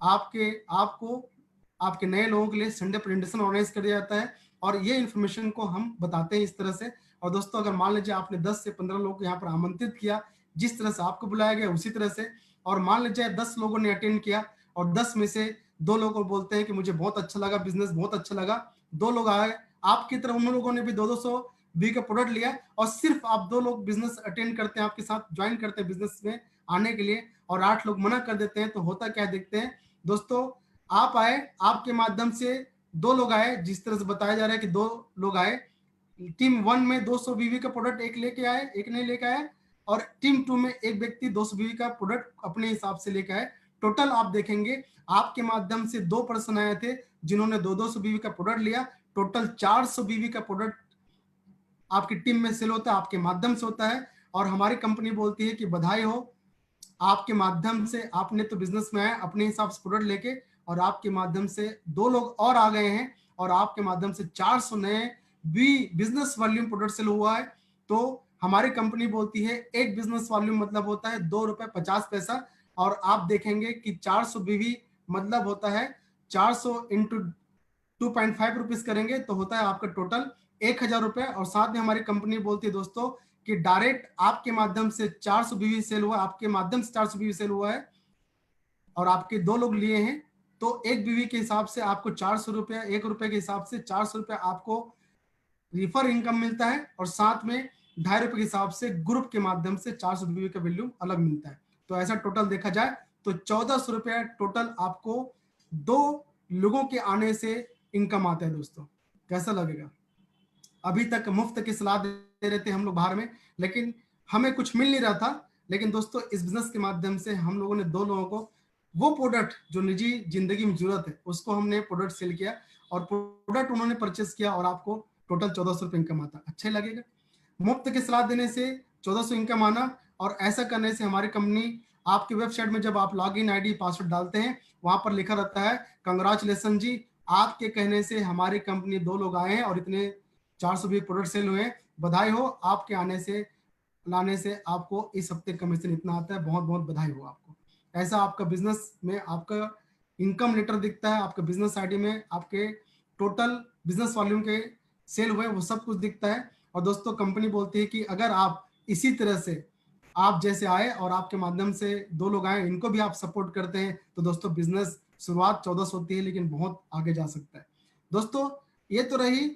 आपको आपके नए लोगों के लिए संडे प्रेजेंटेशन ऑर्गेनाइज कर दिया जाता है और ये इन्फॉर्मेशन को हम बताते हैं इस तरह से। और दोस्तों अगर मान लीजिए आपने 10 से 15 लोगों को यहाँ पर आमंत्रित किया, जिस तरह से आपको बुलाया गया उसी तरह से, और मान लीजिए 10 लोगों ने अटेंड किया और 10 में से 2 लोगों को बोलते हैं कि मुझे बहुत अच्छा लगा, बिजनेस बहुत अच्छा लगा, 2 लोग आए आपकी तरफ, उन लोगों ने भी 200 बी का प्रोडक्ट लिया और सिर्फ आप 2 लोग बिजनेस अटेंड करते हैं, आपके साथ ज्वाइन करते हैं बिजनेस में आने के लिए, और 8 लोग मना कर देते हैं, तो होता क्या देखते हैं दोस्तों, आप आए, आपके माध्यम से 2 लोग आए, जिस तरह से बताया जा रहा है कि 2 लोग आए, टीम 1 में 200 बीवी का प्रोडक्ट एक लेके आए, एक नहीं लेके आए, और टीम 2 में एक व्यक्ति 200 बीवी का प्रोडक्ट अपने हिसाब से लेके आए। टोटल आप देखेंगे आपके माध्यम से 2 पर्सन आए थे जिन्होंने 200 बीवी का प्रोडक्ट लिया। टोटल 400 बीवी का प्रोडक्ट आपकी टीम में सेल होता है, आपके माध्यम से होता है। और हमारी कंपनी बोलती है कि बधाई हो, आपके माध्यम से आपने तो बिजनेस में आए अपने हिसाब से प्रोडक्ट लेके, और आपके माध्यम से 2 लोग और आ गए हैं और आपके माध्यम से 400 नए भी बिजनेस वॉल्यूम प्रोडक्ट सेल हुआ है। तो हमारी कंपनी बोलती है एक बिजनेस वॉल्यूम मतलब होता है 2 रुपए 50 पैसा, और आप देखेंगे कि 400 बीवी मतलब होता है 400 इंटू 2.5 रुपीज करेंगे तो होता है आपका टोटल 1000 रुपए। और साथ में हमारी कंपनी बोलती है दोस्तों कि डायरेक्ट आपके माध्यम से 400 बीवी सेल हुआ, आपके माध्यम से 400 बीवी सेल हुआ है और आपके 2 लोग लिए हैं, तो एक बीवी के हिसाब से आपको 400 रुपया, 1 रुपए के हिसाब से 400 रुपया आपको रिफर इनकम मिलता है, और साथ में 2.5 रुपए के हिसाब से ग्रुप के माध्यम से 400 बीवी का वैल्यू अलग मिलता है। तो ऐसा टोटल देखा जाए तो 1400 रुपया टोटल आपको 2 लोगों के आने से इनकम आता है। दोस्तों कैसा लगेगा? अभी तक मुफ्त की सलाह दे रहे थे हम लोग बाहर में, लेकिन हमें कुछ मिल नहीं रहा था। लेकिन दोस्तों इस बिजनेस के माध्यम से हम लोगों ने 2 लोगों को वो प्रोडक्ट जो निजी जिंदगी में जरूरत है उसको हमने प्रोडक्ट सेल किया, और प्रोडक्ट उन्होंने परचेस किया, और आपको टोटल 1400 रुपये इनकम आता। अच्छा ही लगेगा? मुफ्त की सलाह देने से 1400 इनकम आना, और ऐसा करने से हमारी कंपनी आपकी वेबसाइट में जब आप लॉगिन आईडी पासवर्ड डालते हैं वहां पर लिखा रहता है कंग्रेचुलेसन जी, आपके कहने से हमारी कंपनी 2 लोग आए हैं और इतने 400 भी प्रोडक्ट सेल हुए हैं, बधाई हो, आपके आने से लाने से आपको इस हफ्ते कमीशन इतना आता है, बहुत बहुत बधाई हो आपको। ऐसा आपका बिजनेस में आपका इनकम लेटर दिखता है, आपका बिजनेस आईडी में आपके टोटल बिजनेस वॉल्यूम के सेल हुए वो सब कुछ दिखता है। और दोस्तों कंपनी बोलती है कि अगर आप इसी तरह से आप जैसे आए और आपके माध्यम से 2 लोग आए, इनको भी आप सपोर्ट करते हैं, तो दोस्तों बिजनेस शुरुआत 1400 होती है लेकिन बहुत आगे जा सकता है। दोस्तों ये तो रही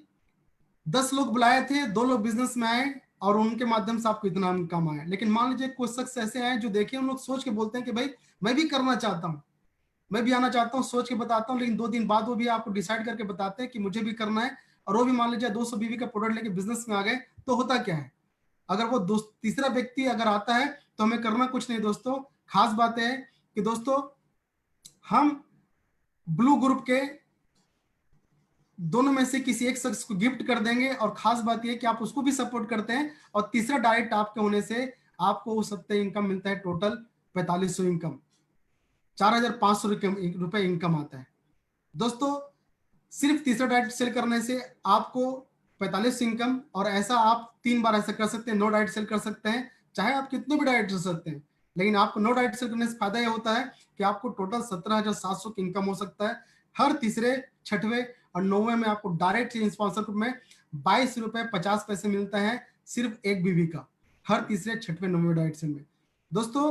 10 लोग बुलाए थे, 2 लोग बिजनेस में आए और उनके माध्यम से आपको इतना इनकम आया। लेकिन मान लीजिए कुछ शख्स ऐसे आए जो देखिए उन लोग सोच के बोलते हैं कि भाई मैं भी करना चाहता हूँ, मैं भी आना चाहता हूँ, सोच के बताता हूँ, लेकिन 2 दिन बाद वो भी आपको डिसाइड करके बताते हैं कि मुझे भी करना है, और वो भी मान लीजिए 200 बीवी का प्रोडक्ट लेके बिजनेस में आ गए, तो होता क्या है? अगर वो तीसरा व्यक्ति अगर आता है तो हमें करना कुछ नहीं दोस्तों। खास बात है कि दोस्तों हम ब्लू ग्रुप के दोनों में से किसी एक शख्स को गिफ्ट कर देंगे, और खास बात यह कि आप उसको भी सपोर्ट करते हैं, और तीसरा डायरेक्ट आपके होने से आपको उस हफ्ते इनकम मिलता है टोटल 4500 इनकम, 4500 रुपए इनकम आता है। दोस्तों सिर्फ तीसरा डायरेक्ट सेल करने से आपको 45 इनकम, और ऐसा आप 3 बार ऐसा कर सकते हैं, 9 डायरेक्ट सेल कर सकते हैं, चाहे आप कितने भी डायरेक्ट कर सकते हैं, लेकिन आपको 9 डायरेक्ट सेल करने से फायदा यह होता है कि आपको टोटल 17,700 की इनकम हो सकता है। हर तीसरे, छठवें और 9वें में आपको डायरेक्ट स्पॉन्सरशिप में 22 रुपए 50 पैसे मिलता है, सिर्फ एक बीवी का, हर तीसरे, छठवें, 9वें डायरेक्ट सेल में। दोस्तों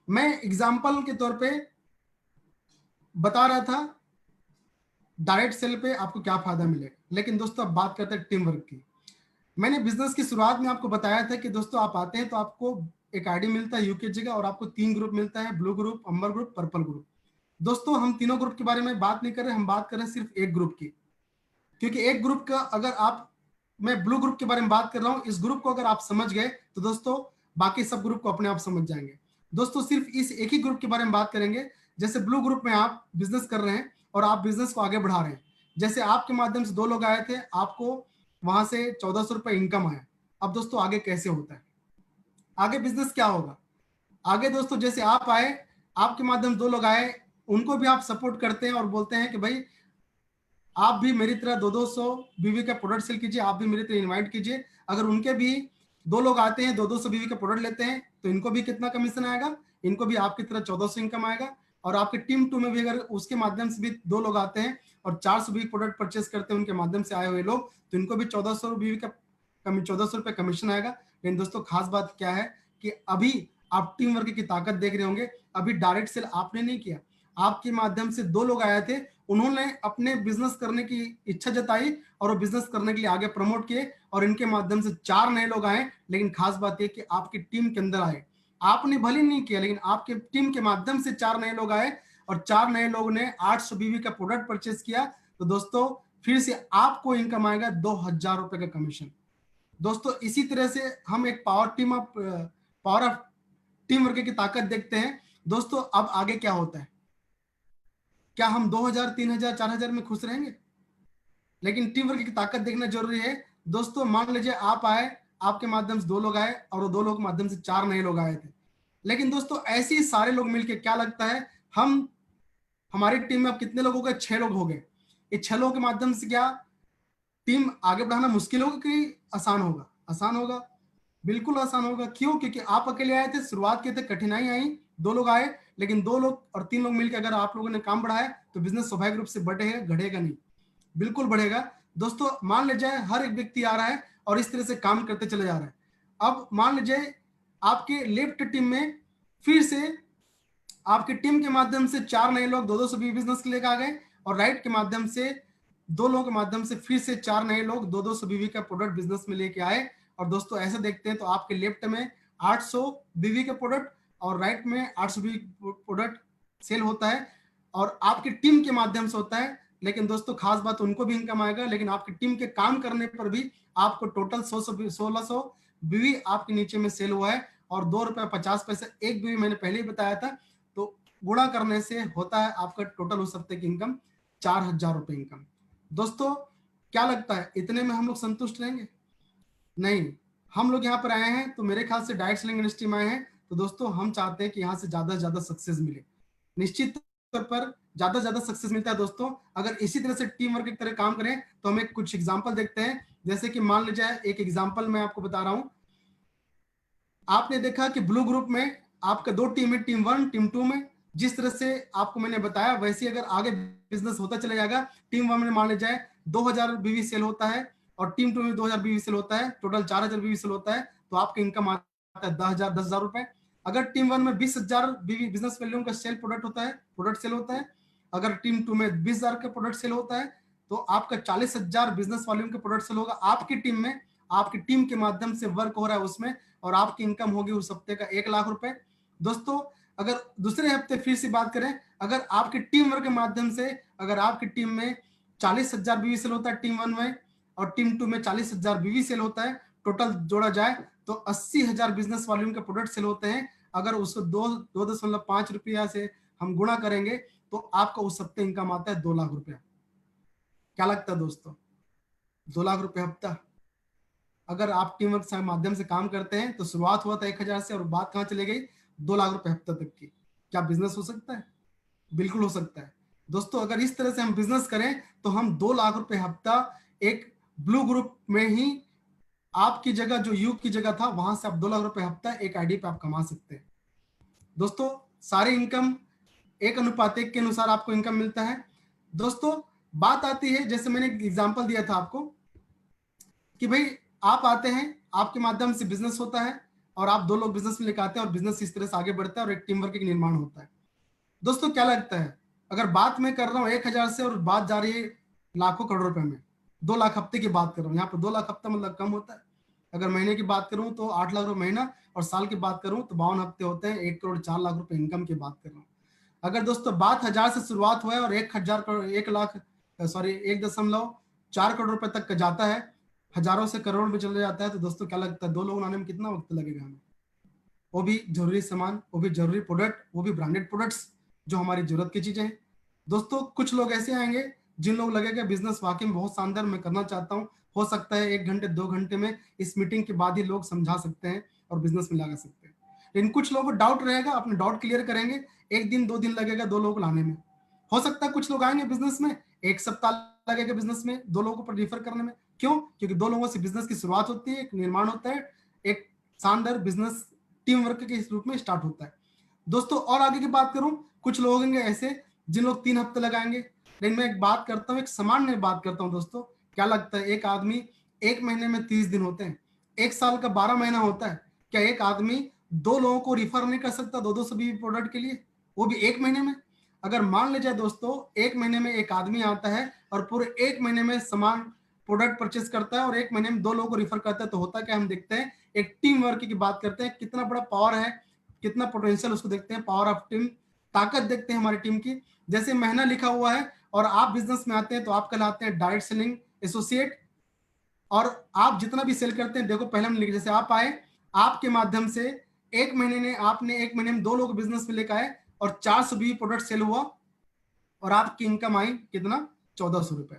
मैं एग्जाम्पल के तौर पे बता रहा था डायरेक्ट सेल पे आपको क्या फायदा मिलेगा, लेकिन दोस्तों अब बात करते हैं टीम वर्क की। मैंने बिजनेस की शुरुआत में आपको बताया था कि दोस्तों आप आते हैं तो आपको एक आईडी मिलता है यूके जगह, और आपको 3 ग्रुप मिलता है, ब्लू ग्रुप, अंबर ग्रुप, पर्पल ग्रुप। दोस्तों हम तीनों ग्रुप के बारे में बात नहीं कर रहे, हम बात कर रहे हैं सिर्फ एक ग्रुप की, क्योंकि एक ग्रुप का अगर आप, मैं ब्लू ग्रुप के बारे में बात कर रहा हूं, इस ग्रुप को अगर आप समझ गए तो दोस्तों बाकी सब ग्रुप को अपने आप समझ जाएंगे। दोस्तों सिर्फ इस एक ही ग्रुप के बारे में बात करेंगे। जैसे ब्लू ग्रुप में आप बिजनेस कर रहे हैं और आप बिजनेस को आगे बढ़ा रहे हैं, जैसे आपके माध्यम से 2 लोग आए थे, आपको वहां से 1400 रुपए इनकम आया। अब दोस्तों आगे कैसे होता है, आगे बिजनेस क्या होगा? आगे दोस्तों जैसे आप आए, आपके माध्यम से 2 लोग आए, उनको भी आप सपोर्ट करते हैं और बोलते हैं कि भाई आप भी मेरी तरह 200 बीवी का प्रोडक्ट सेल कीजिए, आप भी मेरी तरह इनवाइट कीजिए। अगर उनके भी 2 लोग आते हैं, 200 बीवी का प्रोडक्ट लेते हैं, तो इनको भी कितना कमीशन आएगा? इनको भी आपकी तरह 1400 इनकम आएगा। और आपके टीम 2 में भी अगर उसके माध्यम से भी 2 लोग आते हैं और 400 बीवी प्रोडक्ट परचेस करते हैं उनके माध्यम से आए हुए लोग, तो इनको भी 1400 बीवी का 1400 रुपये कमीशन आएगा। लेकिन दोस्तों खास बात क्या है कि अभी आप टीम वर्क की ताकत देख रहे होंगे, अभी डायरेक्ट सेल आपने नहीं किया, आपके माध्यम से 2 लोग आए थे, उन्होंने अपने बिजनेस करने की इच्छा जताई और वो बिजनेस करने के लिए आगे प्रमोट किए, और इनके माध्यम से 4 नए लोग आए। लेकिन खास बात यह कि आपकी टीम के अंदर आए, आपने भले नहीं किया, लेकिन आपके टीम के माध्यम से 4 नए लोग आए, और 4 नए लोगों ने 800 बीवी का प्रोडक्ट परचेस किया। तो दोस्तों फिर से आपको इनकम आएगा 2000 रुपए का कमीशन। दोस्तों इसी तरह से हम एक पावर ऑफ टीम वर्क की ताकत देखते हैं। दोस्तों अब आगे क्या होता है, क्या हम 2000 3000 4000 में खुश रहेंगे? लेकिन टीम वर्क की ताकत देखना जरूरी है। दोस्तों मान लीजिए आप आए, आपके माध्यम से 2 लोग आए और वो 2 लोग के माध्यम से 4 नए लोग आए थे। लेकिन दोस्तों ऐसे ही सारे लोग मिलके क्या लगता है, हम हमारी टीम में अब कितने लोग हो गए? 6 लोग हो गए। ये 6 लोगों के माध्यम से क्या टीम आगे बढ़ाना मुश्किल होगा कि आसान होगा? आसान होगा, बिल्कुल आसान होगा। क्यों? क्योंकि आप अकेले आए थे, शुरुआत किए थे, कठिनाई आई, 2 लोग आए, लेकिन 2 लोग और 3 लोग मिलकर अगर आप लोगों ने काम बढ़ाया तो बिजनेस स्वाभाविक रूप से बढ़ेगा, घटेगा नहीं, बिल्कुल बढ़ेगा। दोस्तों मान लीजिए हर एक व्यक्ति आ रहा है और इस तरह से काम करते चले जा रहा है। अब मान लीजिए आपके लेफ्ट टीम में फिर से आपकी टीम के माध्यम से 4 नए लोग 2-2 सौ बिजनेस के लेकर आ गए, और राइट के माध्यम से 2 लोगों के माध्यम से फिर से 4 नए लोग 2-2 सौ बीवी का प्रोडक्ट बिजनेस में लेके आए। और दोस्तों ऐसे देखते हैं तो आपके लेफ्ट में 800 बीवी का प्रोडक्ट और राइट में 800 बीवी प्रोडक्ट सेल होता है और आपकी टीम के माध्यम से होता है। लेकिन दोस्तों खास बात, उनको भी इनकम आएगा, लेकिन आपकी टीम के काम करने पर भी आपको टोटल 1600 बीवी आपके नीचे में सेल हुआ है और ₹2.50 एक बीवी, मैंने पहले ही बताया था। तो गुणा करने से होता है आपका टोटल उस हफ्ते की इनकम 4000 रुपए इनकम। दोस्तों क्या लगता है इतने में हम लोग संतुष्ट रहेंगे? नहीं, हम लोग यहाँ पर आए हैं तो मेरे ख्याल से डायरेक्ट सेलिंग इंडस्ट्री में आए हैं, तो दोस्तों हम चाहते हैं कि यहाँ से ज्यादा से ज्यादा सक्सेस मिले। निश्चित तौर पर ज्यादा से ज्यादा सक्सेस मिलता है दोस्तों अगर इसी तरह से टीम वर्क की तरह काम करें। तो हम एक कुछ एग्जांपल देखते हैं, जैसे कि मान लीजिए एक एग्जांपल मैं आपको बता रहा हूं। आपने देखा कि ब्लू ग्रुप में आपका 2 टीम है, टीम 1 टीम 2 में। जिस तरह से आपको मैंने बताया वैसे अगर आगे बिजनेस होता चला जाएगा, टीम 1 में मान लीजिए 2000 बीवी सेल होता है और टीम 2 में 2000 बीवी सेल होता है, टोटल 4000 बीवी सेल होता है, तो आपका इनकम आता है 10,000 रुपए। अगर टीम 1 में 20,000 बीवी बिजनेस वैल्यू का सेल प्रोडक्ट होता है, प्रोडक्ट सेल होता है, अगर टीम 2 में 20,000 का प्रोडक्ट सेल होता है, तो आपका 40,000 बिजनेस वॉल्यूम का प्रोडक्ट सेल होगा आपकी टीम में। आपकी टीम के माध्यम से वर्क हो रहा है उसमें, और आपकी इनकम होगी उस हफ्ते का 1 लाख रुपए। दोस्तों अगर दूसरे हफ्ते फिर से बात करें, अगर आपकी टीम वर्क के माध्यम से अगर आपकी टीम में 40,000 बीवी सेल होता है टीम 1 में और टीम 2 में 40,000 बीवी सेल होता है, टोटल जोड़ा जाए तो 80,000 बिजनेस वॉल्यूम के प्रोडक्ट सेल होते हैं। अगर उसको 2.5 रुपया से हम गुणा करेंगे तो आपका उस हफ्ते इनकम आता है 2 लाख रुपया। क्या लगता है दोस्तों? 2 लाख रुपए हफ्ता। अगर आप टीम वर्क के माध्यम से काम करते हैं तो शुरुआत हुआ था 1000 से और बात कहां चली गई? 2 लाख रुपए हफ्ता तक की। क्या बिजनेस हो सकता है? बिल्कुल हो सकता है। दोस्तों अगर इस तरह से हम बिजनेस करें तो हम 2 लाख रुपए हफ्ता एक ब्लू ग्रुप में ही आपकी जगह जो यू की जगह था वहां से आप 2 लाख रुपए हफ्ता एक आईडी पे आप कमा सकते हैं। दोस्तों सारे इनकम 1:1 के अनुसार आपको इनकम मिलता है। दोस्तों बात आती है, जैसे मैंने एग्जांपल दिया था आपको कि भाई आप आते हैं, आपके माध्यम से बिजनेस होता है और आप 2 लोग बिजनेस में लेकर आते हैं और बिजनेस इस तरह से आगे बढ़ता है और एक टीम वर्क का निर्माण होता है। दोस्तों क्या लगता है अगर बात मैं कर रहा हूँ 1000 से और बात जा रही है लाखों करोड़ रुपए में, 2 लाख हफ्ते की बात कर रहा हूँ, यहाँ पर 2 लाख हफ्ता मतलब कम होता है। अगर महीने की बात करूं तो 8 लाख रुपए महीना, और साल की बात करूं तो 52 हफ्ते होते हैं, 1 करोड़ 4 लाख रुपए इनकम की बात कर रहा हूँ। अगर दोस्तों बात 1000 से शुरुआत हुआ है और 1,000 करोड़ 1 लाख 1.4 करोड़ रुपए तक का जाता है, हजारों से करोड़ में चले जाता है, तो दोस्तों क्या लगता है 2 लोग आने में कितना वक्त लगेगा हमें? वो भी जरूरी सामान, वो भी जरूरी प्रोडक्ट, वो भी ब्रांडेड प्रोडक्ट्स जो हमारी जरूरत की चीजें हैं। दोस्तों कुछ लोग ऐसे आएंगे जिन लोग लगेगा बिजनेस वाकई में बहुत शानदार मैं करना चाहता हूँ, हो सकता है 1 घंटे 2 घंटे में इस मीटिंग के बाद ही लोग समझा सकते हैं और बिजनेस में लगा सकते हैं। लेकिन कुछ लोगों को डाउट रहेगा, अपने डाउट क्लियर करेंगे, 1 दिन 2 दिन लगेगा 2 लोगों को लाने में। हो सकता है कुछ लोग आएंगे बिजनेस में 1 सप्ताह लगेगा बिजनेस में 2 लोगों पर रिफर करने में। क्यों? क्योंकि 2 लोगों से बिजनेस की शुरुआत होती है, एक निर्माण होता है, एक शानदार बिजनेस टीम वर्क के इस रूप में स्टार्ट होता है। दोस्तों और आगे की बात करूं, कुछ लोग होंगे ऐसे जिन लोग 3 हफ्ते लगाएंगे। लेकिन मैं एक बात करता हूं, एक सामान्य बात करता हूं दोस्तों, क्या लगता है एक आदमी 1 महीने में 30 दिन होते हैं, 1 साल का 12 महीना होता है, क्या एक आदमी 2 लोगों को रिफर नहीं कर सकता 2-2 सौ बीवी प्रोडक्ट के लिए, वो भी 1 महीने में? अगर मान लीजिए दोस्तों 1 महीने में एक आदमी आता है और पूरे 1 महीने में सामान प्रोडक्ट परचेस करता है और 1 महीने में 2 लोगों को रिफर करता है, तो होता क्या हम देखते हैं, एक टीम वर्क की बात करते हैं, कितना बड़ा पावर है, कितना पोटेंशियल उसको देखते हैं, पावर ऑफ टीम, ताकत देखते हैं हमारी टीम की। जैसे महीना लिखा हुआ है और आप बिजनेस में आते हैं तो आप कहलाते हैं डायरेक्ट सेलिंग एसोसिएट, और आप जितना भी सेल करते हैं, देखो पहले हम लिखे, जैसे आप आए, आपके माध्यम से एक महीने में 2 लोग बिजनेस में लेकर आए और 420 प्रोडक्ट सेल हुआ और आपकी इनकम आई कितना, 1400 रुपए।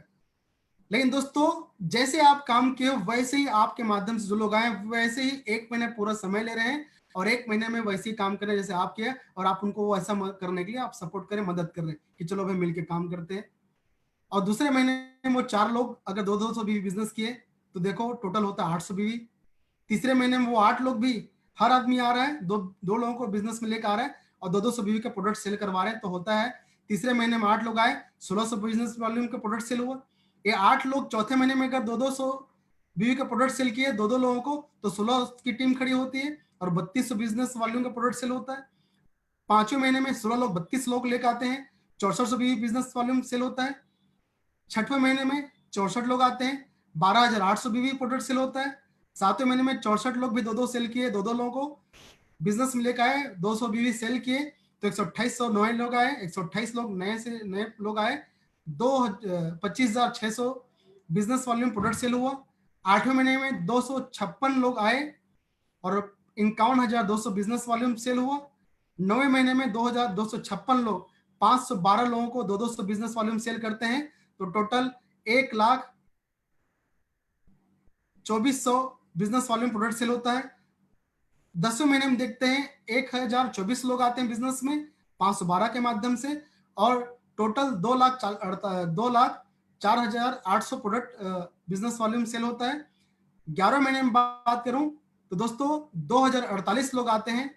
लेकिन दोस्तों जैसे आप काम किए वैसे ही आपके माध्यम से जो लोग आए वैसे ही 1 महीने पूरा समय ले रहे हैं और 1 महीने में वैसे ही काम कर रहे हैं जैसे आप किए, और आप उनको ऐसा करने के लिए आप सपोर्ट करें, मदद कर रहे हैं कि चलो भाई मिलके काम करते हैं। और दूसरे महीने में वो 4 लोग अगर 200 बीवी बिजनेस किए तो देखो टोटल होता है 800 बीवी। तीसरे महीने में वो 8 लोग भी, हर आदमी आ रहा है, दो लोगों को बिजनेस में लेकर आ रहा है और 200 बीवी के प्रोडक्ट सेल करवा रहे हैं, तो होता है तीसरे महीने में 8 लोग आए, 1600 बिजनेस वॉल्यूम के प्रोडक्ट सेल हुआ। ये 8 लोग चौथे महीने में अगर 200 बीवी का प्रोडक्ट सेल किए 2 लोगों को, तो 16 की टीम खड़ी होती है और 3200 बिजनेस वॉल्यूम का प्रोडक्ट सेल होता है। पांचवें महीने में 16 लोग 32 लोग लेकर आते हैं, 6400 बीवी बिजनेस वॉल्यूम सेल होता है। छठवें महीने में 64 लोग आते हैं, 12800 बीवी प्रोडक्ट सेल होता है। सातवें महीने में 64 लोग भी 2 सेल किए, 2 लोगों को बिजनेस में लेकर आए, 200 बीवी सेल किए तो 128 नए लोग आए, 128 लोग नए लोग आए, 25,600 बिजनेस वॉल्यूम प्रोडक्ट सेल हुआ। आठवें महीने में 256 लोग आए और 51,200 बिजनेस वॉल्यूम सेल हुआ। 9वें महीने में 2,256 लोग, 512 लोगों को 200 बिजनेस वॉल्यूम सेल करते हैं, तो total 1,24,000 business volume product sale होता है। 10वें महीने में देखते हैं 1,024 लोग आते हैं बिजनेस में 512 के माध्यम से, और total 2,04,800 product business volume sale होता है। 11वें महीने में बात करूं तो दोस्तों 2,048 लोग आते हैं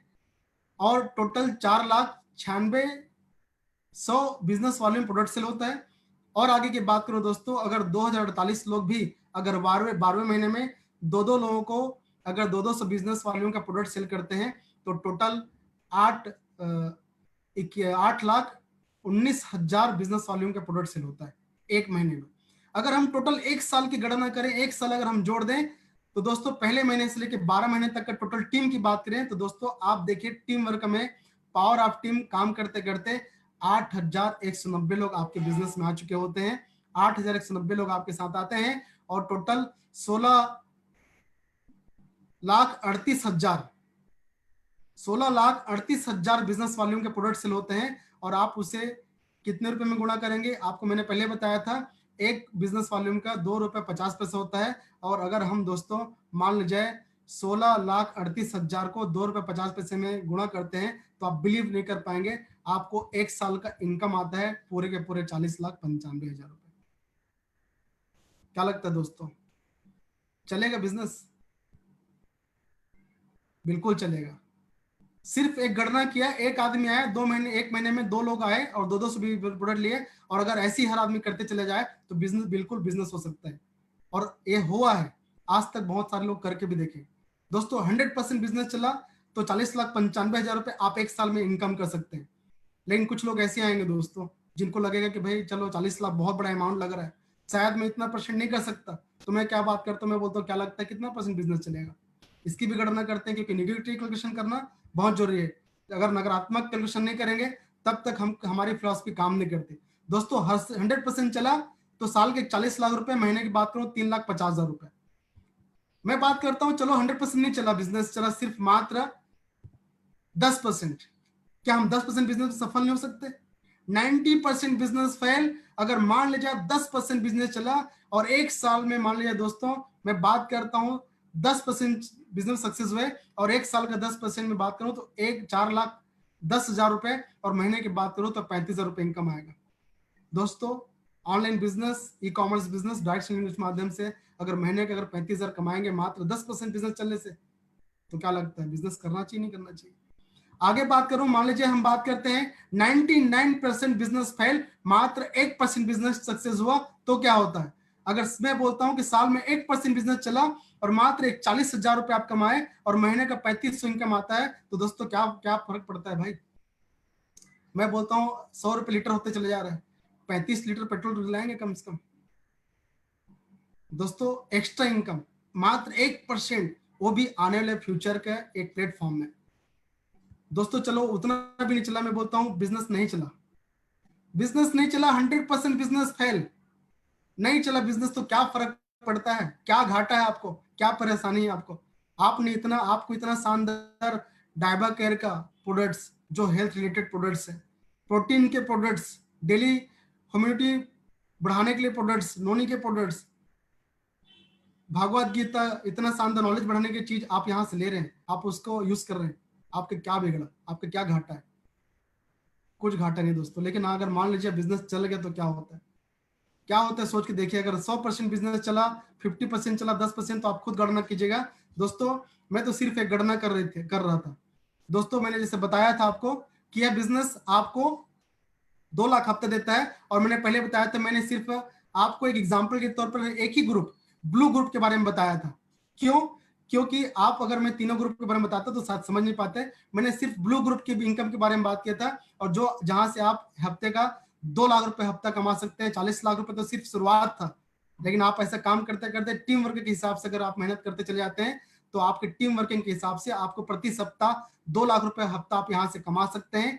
और total 4,96,100 business volume product sale होता है। और आगे की बात करूं दोस्तों, अगर 2,048 लोग भी अगर 12वें महीने में 2 लोगों को अगर 200 बिजनेस वॉल्यूम का प्रोडक्ट सेल करते हैं तो टोटल 8,19,000 बिजनेस वॉल्यूम का प्रोडक्ट सेल होता है 1 महीने में। अगर हम टोटल 1 साल की गणना करें, 1 साल अगर हम जोड़ दें तो दोस्तों पहले महीने से लेकर 12 महीने तक का टोटल टीम की बात करें तो दोस्तों आप देखिए टीम वर्क में पावर ऑफ टीम काम करते करते 8,190 लोग आपके बिजनेस में आ चुके होते हैं। 8,190 लोग आपके साथ आते हैं और टोटल 16,38,000 बिजनेस वॉल्यूम के प्रोडक्ट सेल होते हैं। और आप उसे कितने रुपए में गुणा करेंगे, आपको मैंने पहले बताया था, एक बिजनेस वॉल्यूम का 2 रुपए 50 पैसे होता है। और अगर हम दोस्तों मान लीजिए 16,38,000 को 2 रुपए 50 पैसे में गुणा करते हैं तो आप बिलीव नहीं कर पाएंगे, आपको 1 साल का इनकम आता है पूरे के पूरे 40,95,000 रुपए। क्या लगता है दोस्तों, चलेगा बिजनेस? बिल्कुल चलेगा। सिर्फ एक गणना किया, एक आदमी आया 1 महीने में 2 लोग आए और 200 प्रोडक्ट लिए, और अगर ऐसे ही हर आदमी करते चले जाए तो बिजनेस बिल्कुल बिजनेस हो सकता है। और ये हुआ है, आज तक बहुत सारे लोग करके भी देखे दोस्तों। 100% बिजनेस चला तो 40,95,000 रुपए आप 1 साल में इनकम कर सकते हैं। लेकिन कुछ लोग ऐसे आएंगे दोस्तों जिनको लगेगा कि भाई चलो 40 लाख बहुत बड़ा अमाउंट लग रहा है, शायद मैं इतना परसेंट नहीं कर सकता, तो मैं क्या बात करता हूँ, मैं बोलता हूँ क्या लगता है कितना परसेंट बिजनेस चलेगा, इसकी भी गणना करते हैं, क्योंकि नेगेटिव कैलकुलेशन करना बहुत जरूरी है। अगर नकारात्मक कैलकुलेशन नहीं करेंगे तब तक हमारी फिलॉसफी काम नहीं करती दोस्तों। 100% चला तो साल के 40 लाख रुपए, महीने की बात करूं 3,50,000 रुपए। मैं बात करता हूं चलो 100% नहीं चला, बिजनेस चला सिर्फ मात्र 10%, क्या हम 10% बिजनेस सफल नहीं हो सकते? 90% बिजनेस फेल। अगर मान लीजिए 10% बिजनेस चला और 1 साल में मान लीजिए दोस्तों, मैं बात करता हूं 10% बिजनेस सक्सेस हुए और 1 साल का 10% में बात करूं तो 4,10,000 रुपए, और महीने की बात करूं तो 35,000 रुपए इनकम आएगा दोस्तों। Online business, e commerce business, direct selling के माध्यम से अगर महीने के अगर 35,000 कमाएंगे मात्र 10% बिजनेस चलने से, तो क्या लगता है बिजनेस करना चाहिए नहीं करना चाहिए? आगे बात करूं, मान लीजिए हम बात करते हैं 99% बिजनेस फेल, मात्र 1% बिजनेस सक्सेस हुआ, तो क्या होता है? अगर मैं बोलता हूं कि साल में 1% बिजनेस चला और मात्र 40,000 रुपए आप कमाए और महीने का 3500 इनकम आता है, तो दोस्तों क्या क्या फर्क पड़ता है भाई? मैं बोलता हूं 100 रुपए लीटर होते चले जा रहे हैं, 35 लीटर पेट्रोल दिलाएंगे कम से कम दोस्तों। एक्स्ट्रा इनकम मात्र 1%, वो भी आने वाले फ्यूचर का एक प्लेटफॉर्म में दोस्तों। चलो उतना भी नहीं चला, मैं बोलता हूं बिजनेस नहीं चला, 100% बिजनेस फेल, नहीं चला बिजनेस, तो क्या फर्क पड़ता है, क्या घाटा है आपको, क्या परेशानी है आपको। आपको इतना शानदार डायबा केयर का प्रोडक्ट्स, जो हेल्थ रिलेटेड प्रोडक्ट्स है, प्रोटीन के प्रोडक्ट्स, डेली ह्यूमिडिटी बढ़ाने के लिए प्रोडक्ट्स, नोनी के प्रोडक्ट्स, भागवत गीता, इतना शानदार नॉलेज बढ़ाने की चीज आप यहाँ से ले रहे हैं, आप उसको यूज कर रहे हैं, आपके क्या बिगड़ा, आपके क्या घाटा है? कुछ घाटा नहीं दोस्तों। लेकिन अगर मान लीजिए बिजनेस चल गया तो क्या होता है? क्या होता है सोच के देखिए। अगर 100% बिजनेस चला, 50% चला, 10%, तो आप खुद गणना कीजिएगा दोस्तों। मैं तो सिर्फ एक गणना कर रहा था दोस्तों। मैंने जैसे बताया था आपको कि यह बिजनेस आपको 2 लाख हफ्ते देता है। और मैंने पहले बताया था, मैंने सिर्फ आपको एक एग्जाम्पल के तौर पर एक ही ग्रुप, ब्लू ग्रुप के बारे में बताया था। क्यों? क्योंकि आप अगर मैं तीनों ग्रुप के बारे में बताता तो शायद समझ नहीं पाते। मैंने सिर्फ ब्लू ग्रुप की इनकम के बारे में बात किया था, और जो जहां से आप हफ्ते का 2 लाख रुपए हफ्ता कमा सकते हैं। 40 लाख रुपए तो सिर्फ शुरुआत था, लेकिन आप ऐसा काम करते करते टीम वर्क के हिसाब से अगर आप मेहनत करते चले जाते हैं तो आपके टीम वर्किंग के हिसाब से आपको प्रति सप्ताह 2 लाख रुपए हफ्ता आप यहां से कमा सकते हैं।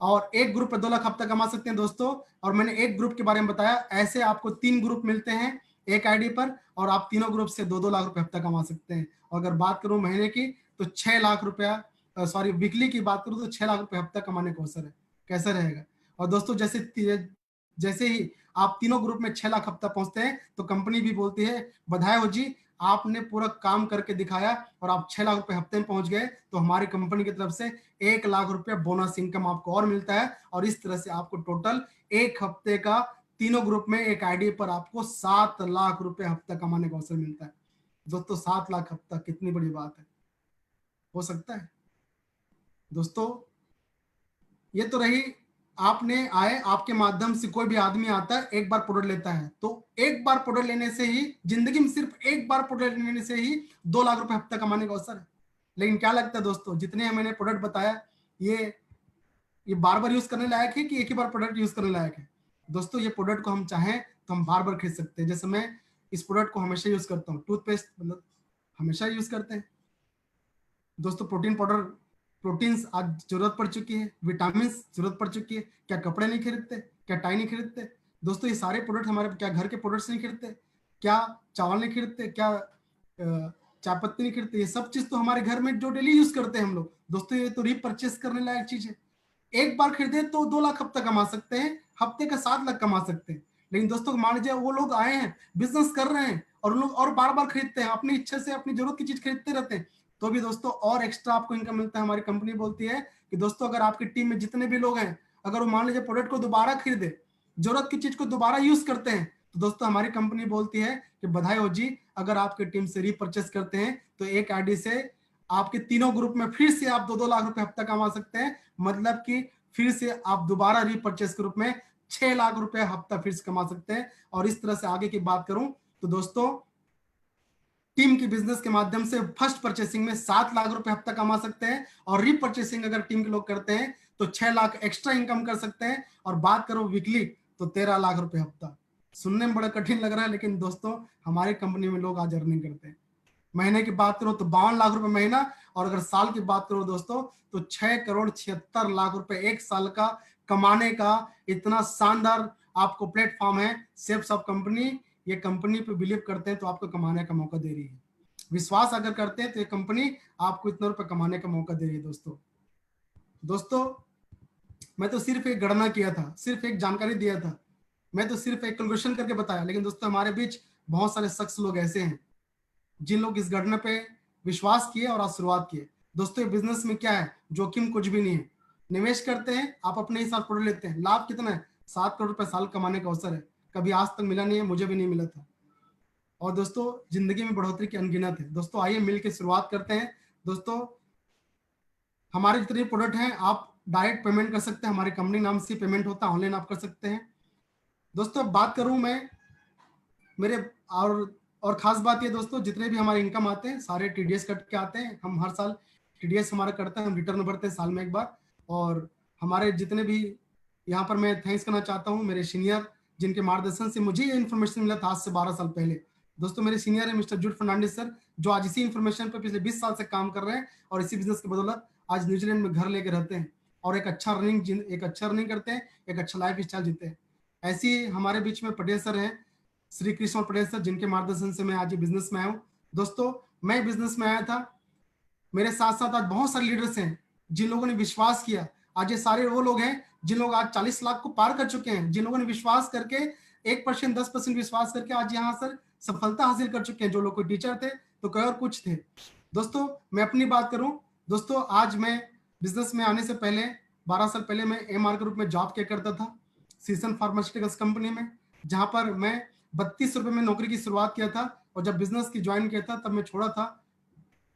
और एक ग्रुप पे 2 लाख हफ्ता कमा सकते हैं दोस्तों। और मैंने एक ग्रुप के बारे में बताया, ऐसे आपको 3 ग्रुप मिलते हैं एक आईडी पर, और आप तीनों ग्रुप से 2-2 लाख रुपए हफ्ता कमा सकते हैं। और अगर बात करूं महीने की तो 6 लाख रुपया, सॉरी वीकली की बात करूं तो 6 लाख रुपए हफ्ता कमाने का अवसर है। कैसा रहेगा? और दोस्तों जैसे ही आप तीनों ग्रुप में 6 लाख हफ्ता पहुंचते हैं तो कंपनी भी बोलती है बधाई हो जी, आपने पूरा काम करके दिखाया और आप 6 लाख रुपए हफ्ते में पहुंच गए। तो हमारी कंपनी की तरफ से 1 लाख रुपए बोनस इनकम आपको और मिलता है। और इस तरह से आपको टोटल एक हफ्ते का तीनों ग्रुप में एक आईडी पर आपको 7 लाख रुपए हफ्ता कमाने का अवसर मिलता है। दोस्तों 7 लाख हफ्ता कितनी बड़ी बात है, हो सकता है दोस्तों। ये तो रही, आपने आए, आपके माध्यम से कोई भी आदमी आता है, एक बार प्रोडक्ट लेता है, तो एक बार प्रोडक्ट लेने से ही, जिंदगी में सिर्फ एक बार प्रोडक्ट लेने से ही 2 लाख रुपए हफ्ता कमाने का अवसर है। लेकिन क्या लगता है दोस्तों, जितने मैंने प्रोडक्ट बताया, ये बार बार यूज करने लायक है कि एक ही बार प्रोडक्ट यूज करने लायक है? दोस्तों ये प्रोडक्ट को हम चाहें तो हम बार बार खरीद सकते हैं। जैसे मैं इस प्रोडक्ट को हमेशा यूज करता हूँ, टूथपेस्ट मतलब हमेशा यूज करते हैं दोस्तों। प्रोटीन पाउडर, प्रोटीन्स आज जरूरत पड़ चुकी है, विटामिन जरूरत पड़ चुकी है। क्या कपड़े नहीं खरीदते? क्या टाई नहीं खरीदते? दोस्तों ये सारे प्रोडक्ट हमारे, क्या घर के प्रोडक्ट्स नहीं खरीदते? क्या चावल नहीं खरीदते? क्या चाय पत्ती नहीं खरीदते? ये सब चीज तो हमारे घर में जो डेली यूज करते हैं हम लोग। दोस्तों ये तो रीपरचेस करने लायक चीज है। एक बार खरीदे तो 2 लाख हफ्ता कमा सकते हैं, हफ्ते का 7 लाख कमा सकते हैं। लेकिन दोस्तों मान लीजिए वो लोग आए हैं, बिजनेस कर रहे हैं, और लोग और बार बार खरीदते हैं, अपनी इच्छा से अपनी जरूरत की चीज खरीदते रहते हैं, तो भी दोस्तों और एक्स्ट्रा आपको इनकम मिलता है। हमारी कंपनी बोलती है कि दोस्तों अगर आपकी टीम में जितने भी लोग हैं, अगर वो मान लीजिए प्रोडक्ट को दोबारा खरीदे, जरूरत की चीज को दोबारा यूज करते हैं, तो दोस्तों हमारी कंपनी बोलती है कि बधाई हो जी, अगर आपकी टीम से रीपरचेस करते हैं तो एक आईडी से आपके तीनों ग्रुप में फिर से आप 2-2 लाख रुपए हफ्ता कमा सकते हैं। मतलब कि फिर से आप दोबारा रीपरचेस ग्रुप में 6 लाख रुपए हफ्ता फिर से कमा सकते हैं। और इस तरह से आगे की बात करूं तो दोस्तों टीम की बिजनेस के माध्यम से फर्स्ट परचेसिंग में 7 लाख रुपए हफ्ता कमा सकते हैं, और रीपरचेसिंग अगर टीम के लोग करते हैं तो 6 लाख एक्स्ट्रा इनकम कर सकते हैं। और बात करो वीकली तो 13 लाख रुपए हफ्ता। सुनने में बड़ा कठिन लग रहा है, लेकिन दोस्तों हमारी कंपनी में लोग आज अर्निंग करते हैं। महीने की बात करो तो 52 लाख रुपए महीना, और अगर साल की बात करो दोस्तों तो 6 करोड़ 76 लाख रुपए एक साल का कमाने का इतना शानदार आपको प्लेटफॉर्म है सेप्स ऑफ कंपनी। ये कंपनी पे बिलीव करते हैं तो आपको कमाने का मौका दे रही है। विश्वास अगर करते हैं तो ये कंपनी आपको इतना रुपए कमाने का मौका दे रही है दोस्तों। मैं तो सिर्फ एक गणना किया था, सिर्फ एक जानकारी दिया था, मैं तो सिर्फ एक कैलकुलेशन करके बताया। लेकिन दोस्तों हमारे बीच बहुत सारे शख्स लोग ऐसे हैं जिन लोग इस गणना पे विश्वास किए और आज शुरुआत किए। दोस्तों ये बिजनेस में क्या है, जोखिम कुछ भी नहीं है। निवेश करते हैं, आप अपने हिसाब प्रोडक्ट लेते हैं, लाभ कितना है? 7 करोड़ रुपए साल कमाने का अवसर है। कभी आज तक मिला नहीं है, मुझे भी नहीं मिला था। और दोस्तों जिंदगी में बढ़ोतरी की अनगिनत है। दोस्तों आइए मिलकर शुरुआत करते हैं। दोस्तों हमारे जितने प्रोडक्ट हैं आप डायरेक्ट पेमेंट कर सकते हैं, हमारी कंपनी नाम से पेमेंट होता है, ऑनलाइन आप कर सकते हैं। दोस्तों बात करूं मैं मेरे और खास बात ये दोस्तों, जितने भी हमारे इनकम आते हैं सारे टीडीएस कट के आते हैं। हम हर साल टीडीएस हमारा करते हैं, हम रिटर्न भरते हैं साल में एक बार। और हमारे जितने भी यहाँ पर मैं थैंक्स करना चाहता हूँ मेरे सीनियर, जिनके मार्गदर्शन से मुझे ये इन्फॉर्मेशन मिला था आज से 12 साल पहले। दोस्तों मेरे सीनियर है मिस्टर जूड फर्नांडिस सर, जो आज इसी इन्फॉर्मेशन पर पिछले 20 साल से काम कर रहे हैं, और इसी बिजनेस की बदौलत आज न्यूजीलैंड में घर लेके रहते हैं, और एक अच्छा रनिंग करते हैं, एक अच्छा लाइफ स्टाइल जीते हैं। ऐसी हमारे बीच में पटेल सर हैं, श्री कृष्ण पटेल सर, जिनके मार्गदर्शन से मैं आज ये बिजनेस में आया हूँ। दोस्तों, मैं बिजनेस में आया था, मेरे साथ साथ आज बहुत सारे लीडर्स हैं जिन लोगों ने विश्वास किया। आज ये सारे वो लोग हैं जिन लोग आज 40 लाख को पार कर चुके हैं, जिन लोगों ने विश्वास करके 1%, 10% विश्वास करके आज यहाँ सर सफलता हासिल कर चुके हैं। जो लोग कोई टीचर थे तो कोई और कुछ थे। दोस्तों, मैं अपनी बात करूं, दोस्तों आज मैं बिजनेस में आने से पहले 12 साल पहले मैं एमआर के रूप में जॉब किया करता था सीसन फार्मास्यूटिकल्स कंपनी में, जहां पर मैं 32 रुपए में नौकरी की शुरुआत किया था। और जब बिजनेस की ज्वाइन किया था तब मैं छोड़ा था।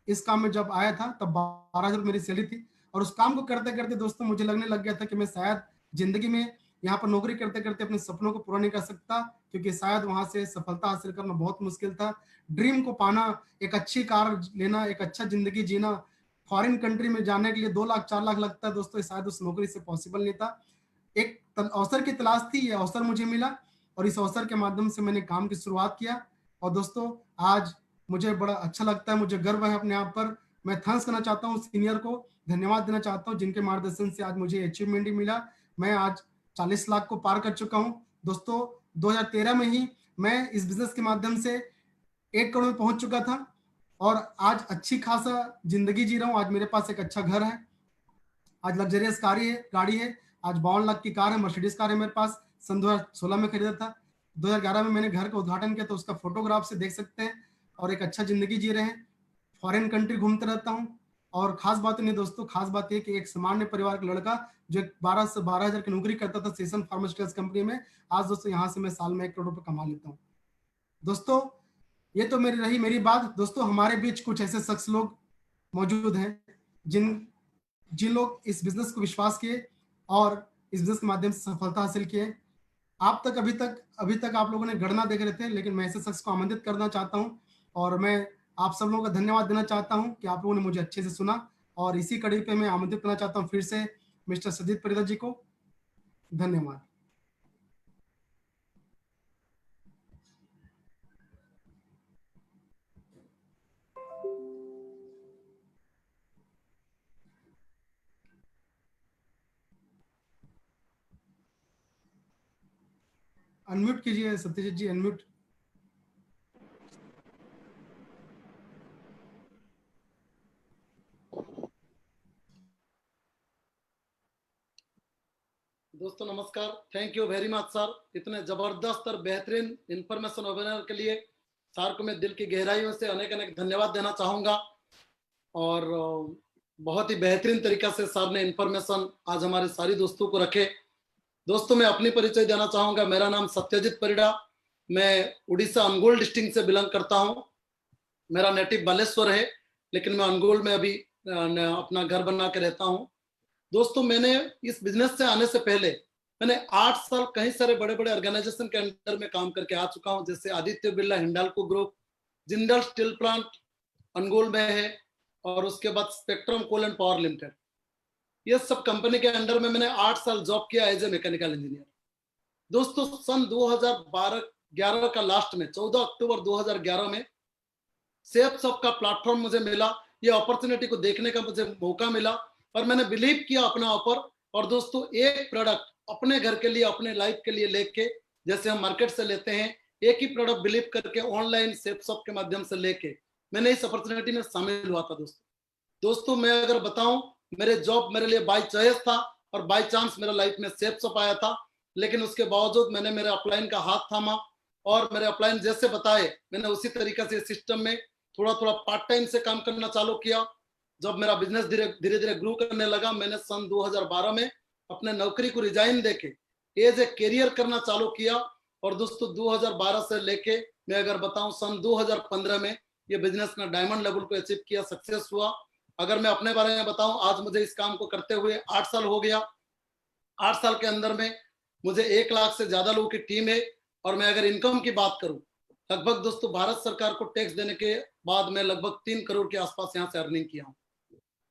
इस काम में जब आया था तब 12,000 मेरी सैलरी थी। और उस काम को करते करते दोस्तों मुझे लगने लग गया था कि मैं शायद जिंदगी में यहाँ पर नौकरी करते करते अपने सपनों को पूरा नहीं कर सकता, क्योंकि शायद वहां से सफलता हासिल करना बहुत मुश्किल था। ड्रीम को पाना, एक अच्छी कार लेना, एक अच्छा जिंदगी जीना, फॉरेन कंट्री में जाने के लिए 2 लाख 4 लाख लगता है दोस्तों, शायद उस नौकरी से पॉसिबल नहीं था। एक अवसर की तलाश थी, ये अवसर मुझे मिला और इस अवसर के माध्यम से मैंने काम की शुरुआत किया। और दोस्तों आज मुझे बड़ा अच्छा लगता है, मुझे गर्व है अपने आप पर। मैं थैंक्स करना चाहता हूँ सीनियर को, धन्यवाद देना चाहता हूँ जिनके मार्गदर्शन से आज मुझे अचीवमेंट ही मिला। मैं आज 40 लाख को पार कर चुका हूँ। दोस्तों 2013 में ही मैं इस बिजनेस के माध्यम से 8 करोड़ में पहुंच चुका था और आज अच्छी खासा जिंदगी जी रहा हूँ। आज मेरे पास एक अच्छा घर है, आज लग्जरियस गाड़ी है, आज 52 लाख की कार है, मर्सिडीज कार है मेरे पास। सन 2016 में खरीदा था, 2011 में मैंने घर का उद्घाटन किया, तो उसका फोटोग्राफ से देख सकते हैं। और एक अच्छा जिंदगी जी रहे हैं, फॉरेन कंट्री घूमते रहता हूँ। और खास बात नहीं दोस्तों, खास बात यह कि एक सामान्य परिवार का लड़का जो 12 से 12,000 की नौकरी करता था सीसन फार्मास्यूटिकल्स कंपनी में, आज दोस्तों यहाँ से मैं साल में 1 करोड़ रुपए कमा लेता हूँ। दोस्तों ये तो मेरी बात। दोस्तों हमारे बीच कुछ ऐसे शख्स लोग मौजूद हैं जिन जिन लोग इस बिजनेस को विश्वास किए और इस बिजनेस के माध्यम से सफलता हासिल किए। अभी तक आप लोगों ने गणना देख रहे थे, लेकिन मैं ऐसे शख्स को आमंत्रित करना चाहता हूं और मैं आप सब लोगों का धन्यवाद देना चाहता हूं कि आप लोगों ने मुझे अच्छे से सुना। और इसी कड़ी पे मैं आमंत्रित करना चाहता हूं फिर से मिस्टर सजीत परिदा जी को। धन्यवाद। अनम्यूट कीजिए सत्यजीत जी, अनम्यूट। दोस्तों नमस्कार, thank you very much sir, इतने जबरदस्त और बेहतरीन इंफॉर्मेशन वेबिनार के लिए सर को मैं दिल की गहराइयों से अनेक अनेक धन्यवाद देना चाहूंगा। और बहुत ही बेहतरीन तरीका से सर ने इंफॉर्मेशन आज हमारे सारी दोस्तों को रखे। दोस्तों मैं अपनी परिचय देना चाहूंगा, मेरा नाम सत्यजीत परिड़ा, मैं उड़ीसा अनुगुल डिस्ट्रिक्ट से बिलोंग करता हूं। मेरा नेटिव बालेश्वर है, लेकिन मैं अनुगुल में अभी अपना घर बना के रहता हूं। दोस्तों मैंने इस बिजनेस से आने से पहले मैंने 8 साल कई सारे बड़े बड़े ऑर्गेनाइजेशन के अंडर में काम करके आ चुका हूं, जैसे Aditya Birla Hindalco group, Jindal steel plant Angul में है, और उसके बाद spectrum coal and power limited. ये सब कंपनी के अंडर में मैंने 8 साल जॉब किया एज ए मैकेनिकल इंजीनियर। दोस्तों सन 2012-11 का लास्ट में 14 अक्टूबर 2011 में सेफ सब का प्लेटफॉर्म मुझे मिला, ये अपॉर्चुनिटी को देखने का मुझे मौका मिला और मैंने बिलीव किया अपना ऊपर। और दोस्तों एक प्रोडक्ट अपने घर के लिए, अपने लाइफ के लिए लेके, जैसे हम मार्केट से लेते हैं, एक ही प्रोडक्ट बिलीव करके ऑनलाइन सेफ शॉप के माध्यम से लेके मैंने इस अपॉर्चुनिटी में शामिल हुआ था। दोस्तों मैं अगर बताऊं, मेरे जॉब मेरे लिए बाय चॉइस था और बाय चांस मेरा लाइफ में सेफ शॉप आया था, लेकिन उसके बावजूद मैंने मेरे अपलाइन का हाथ थामा और मेरे अपलाइन जैसे बताए मैंने उसी तरीके से सिस्टम में थोड़ा थोड़ा पार्ट टाइम से काम करना चालू किया। जब मेरा बिजनेस धीरे धीरे ग्रो करने लगा, मैंने सन 2012 में अपने नौकरी को रिजाइन देके एज ए करियर करना चालू किया। और दोस्तों 2012 से लेके मैं अगर बताऊं सन 2015 में ये बिजनेस ने डायमंड लेवल को अचीव किया, सक्सेस हुआ। अगर मैं अपने बारे में बताऊं, आज मुझे इस काम को करते हुए 8 साल हो गया। 8 साल के अंदर में मुझे 1 लाख से ज्यादा लोगों की टीम है। और मैं अगर इनकम की बात करूं, लगभग दोस्तों भारत सरकार को टैक्स देने के बाद मैं लगभग 3 करोड़ के आसपास यहाँ से अर्निंग किया हूँ।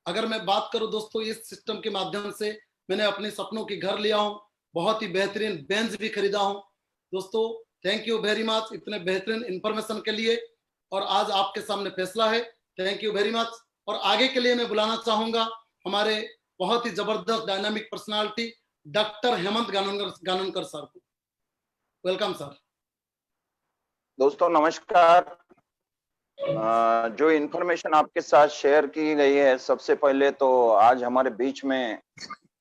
अगर मैं बात करूं दोस्तों, इस सिस्टम के माध्यम से मैंने अपने सपनों की घर लिया हूं, बहुत ही बेहतरीन बेंच भी खरीदा हूं। दोस्तों थैंक यू वेरी मच इतने बेहतरीन इंफॉर्मेशन के लिए। और आज आपके सामने फैसला है, थैंक यू वेरी मच। और आगे के लिए मैं बुलाना चाहूंगा हमारे बहुत ही जबरदस्त dynamic personality doctor Hemant Ganankar sir को। Welcome sir. दोस्तों नमस्कार। जो इन्फॉर्मेशन आपके साथ शेयर की गई है, सबसे पहले तो आज हमारे बीच में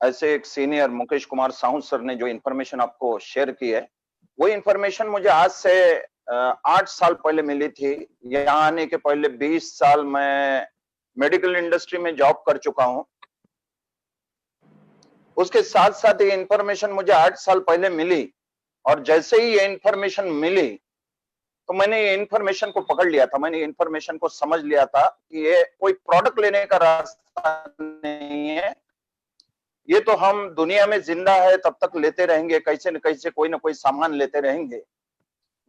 ऐसे एक सीनियर मुकेश कुमार साहू सर ने जो इन्फॉर्मेशन आपको शेयर की है, वो इन्फॉर्मेशन मुझे आज से 8 साल पहले मिली थी। यहाँ आने के पहले 20 साल मैं मेडिकल इंडस्ट्री में जॉब कर चुका हूँ। उसके साथ साथ ये इन्फॉर्मेशन मुझे 8 साल पहले मिली, और जैसे ही ये इन्फॉर्मेशन मिली तो मैंने ये इन्फॉर्मेशन को पकड़ लिया था। मैंने इन्फॉर्मेशन को समझ लिया था कि ये कोई प्रोडक्ट लेने का रास्ता नहीं है, ये तो हम दुनिया में जिंदा है तब तक लेते रहेंगे, कैसे न कैसे कोई ना कोई सामान लेते रहेंगे।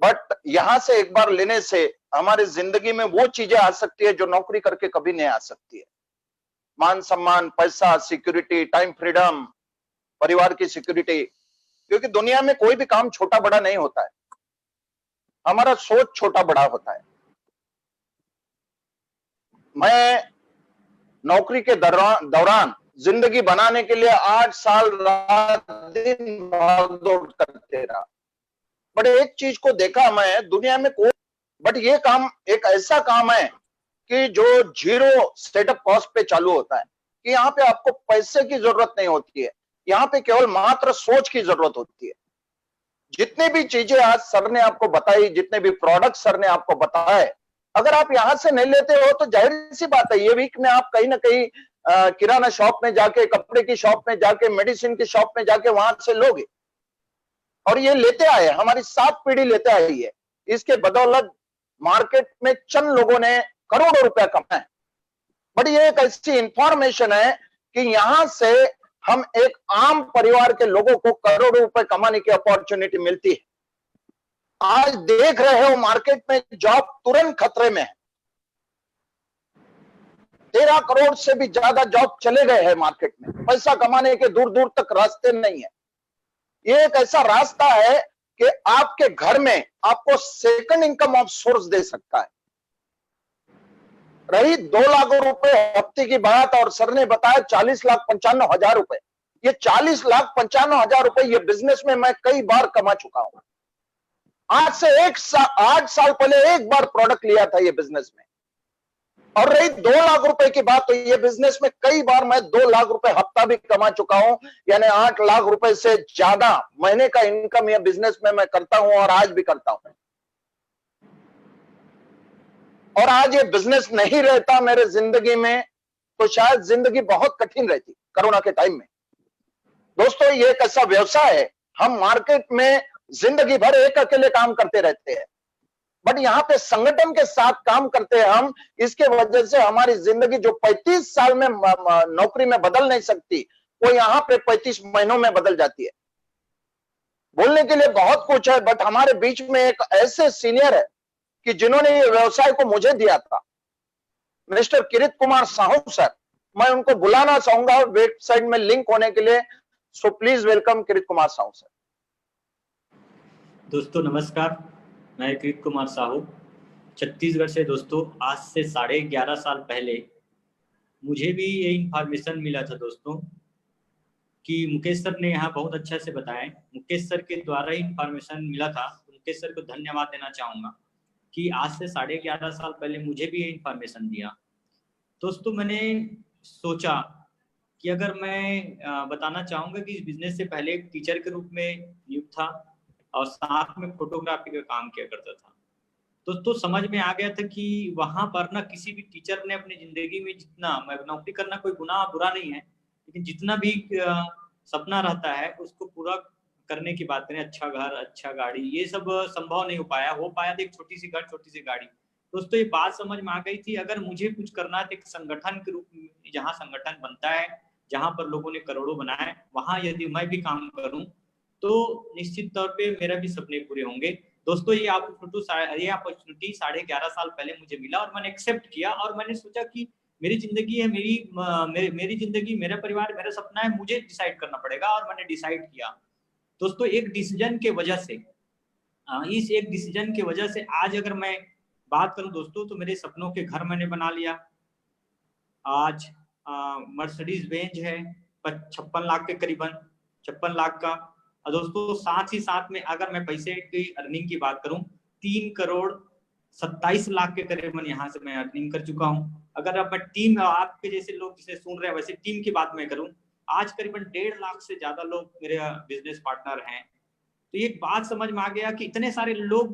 बट यहां से एक बार लेने से हमारी जिंदगी में वो चीजें आ सकती है जो नौकरी करके कभी नहीं आ सकती है। मान सम्मान, पैसा, सिक्योरिटी, टाइम फ्रीडम, परिवार की सिक्योरिटी। क्योंकि दुनिया में कोई भी काम छोटा बड़ा नहीं होता है, हमारा सोच छोटा बड़ा होता है। मैं नौकरी के दौरान जिंदगी बनाने के लिए 8 साल रात दिन भागदौड़ करते रहा। बट एक चीज को देखा मैं, दुनिया में कोई, बट ये काम एक ऐसा काम है कि जो 0 सेटअप कॉस्ट पे चालू होता है, कि यहाँ पे आपको पैसे की जरूरत नहीं होती है, यहाँ पे केवल मात्र सोच की जरूरत होती है। जितने भी चीजें आज सर ने आपको बताई, जितने भी प्रोडक्ट सर ने आपको बताए, अगर आप यहां से नहीं लेते हो तो जाहिर सी बात है ये वीक में आप कहीं ना कहीं किराना शॉप में जाके, कपड़े की शॉप में जाके, मेडिसिन की शॉप में जाके वहां से लोगे। और ये लेते आए, हमारी 7 पीढ़ी लेते आई है। इसके बदौलत मार्केट में चंद लोगों ने करोड़ों रुपया कमाए। बट ये एक ऐसी इंफॉर्मेशन है कि यहां से हम एक आम परिवार के लोगों को करोड़ों रुपए कमाने की अपॉर्चुनिटी मिलती है। आज देख रहे हो मार्केट में जॉब तुरंत खतरे में है। 13 करोड़ से भी ज्यादा जॉब चले गए हैं मार्केट में। पैसा कमाने के दूर दूर तक रास्ते नहीं है। ये एक ऐसा रास्ता है कि आपके घर में आपको सेकंड इनकम ऑफ सोर्स दे सकता है। रही 2 लाख रुपए हफ्ते की बात, और सर ने बताया 40,95,000 रुपए। ये 40,95,000 रुपए ये बिजनेस में मैं कई बार कमा चुका हूं। आज से 8 साल पहले एक बार प्रोडक्ट लिया था ये बिजनेस में। और रही 2 लाख रुपए की बात, तो ये बिजनेस में कई बार मैं 2 लाख रुपए हफ्ता भी कमा चुका हूं। यानी 8 लाख रुपए से ज्यादा महीने का इनकम ये बिजनेस में मैं करता हूं, और आज भी करता हूं। और आज ये बिजनेस नहीं रहता मेरे जिंदगी में तो शायद जिंदगी बहुत कठिन रहती कोरोना के टाइम में। दोस्तों ये एक ऐसा व्यवसाय है, हम मार्केट में जिंदगी भर एक अकेले काम करते रहते हैं, बट यहाँ पे संगठन के साथ काम करते हैं हम। इसके वजह से हमारी जिंदगी जो 35 साल में नौकरी में बदल नहीं सकती, वो यहाँ पे 35 महीनों में बदल जाती है। बोलने के लिए बहुत कुछ है, बट हमारे बीच में एक ऐसे सीनियर है कि जिन्होंने ये व्यवसाय को मुझे दिया था, मिस्टर किरीट कुमार साहू सर। मैं उनको बुलाना चाहूंगा वेबसाइट में लिंक होने के लिए। So please welcome Kirit Kumar Sahu sir. दोस्तों नमस्कार, मैं किरीट कुमार साहू छत्तीसगढ़ से। दोस्तों आज से 11.5 साल पहले मुझे भी ये इंफॉर्मेशन मिला था दोस्तों, कि मुकेश सर ने यहाँ बहुत अच्छा से बताया। मुकेश सर के द्वारा ही इंफॉर्मेशन मिला था। मुकेश सर को धन्यवाद देना चाहूँगा कि आज से 11.5 साल पहले मुझे भी ये इंफॉर्मेशन दिया। दोस्तों मैंने सोचा कि अगर मैं बताना चाहूँगा कि इस बिजनेस से पहले एक टीचर के रूप में नियुक्त था और साथ में फोटोग्राफी का काम किया करता था। दोस्तों समझ में आ गया था कि वहां पर ना किसी भी टीचर ने अपनी जिंदगी में जितना, मैं नौकरी करना कोई गुनाह बुरा नहीं है, लेकिन जितना भी सपना रहता है उसको पूरा करने की बात करें, अच्छा घर, अच्छा गाड़ी, ये सब संभव नहीं हो पाया। हो पाया तो एक छोटी सी घर, छोटी सी गाड़ी। दोस्तों ये बात समझ में आ गई थी, अगर मुझे कुछ करना है तो एक संगठन के रूप में, जहाँ संगठन बनता है, जहाँ पर लोगों ने करोड़ों बनाए, वहां यदि मैं भी काम करूं तो निश्चित तौर पे मेरा भी सपने पूरे होंगे। दोस्तों ये अपॉर्चुनिटी 11.5 साल पहले मुझे मिला और मैंने एक्सेप्ट किया, और मैंने सोचा कि मेरी जिंदगी है, मेरी जिंदगी, मेरा परिवार, मेरा सपना है, मुझे डिसाइड करना पड़ेगा। और मैंने डिसाइड किया। दोस्तों एक डिसीजन के वजह से, इस एक डिसीजन के वजह से आज अगर मैं बात करूं दोस्तों, तो मेरे सपनों के घर मैंने बना लिया। आज मर्सिडीज बेंज है 56 लाख के करीबन, 56 लाख का। और दोस्तों साथ ही साथ में अगर मैं पैसे की अर्निंग की बात करूं, 3,27,00,000 के करीबन यहाँ से मैं अर्निंग कर चुका हूँ। अगर अब मैं टीम, आपके जैसे लोग जिसे सुन रहे हैं वैसे टीम की बात मैं करूँ, आज करीबन 1.5 लाख से ज्यादा लोग मेरे बिजनेस पार्टनर हैं। तो ये एक बात समझ में आ गया कि इतने सारे लोग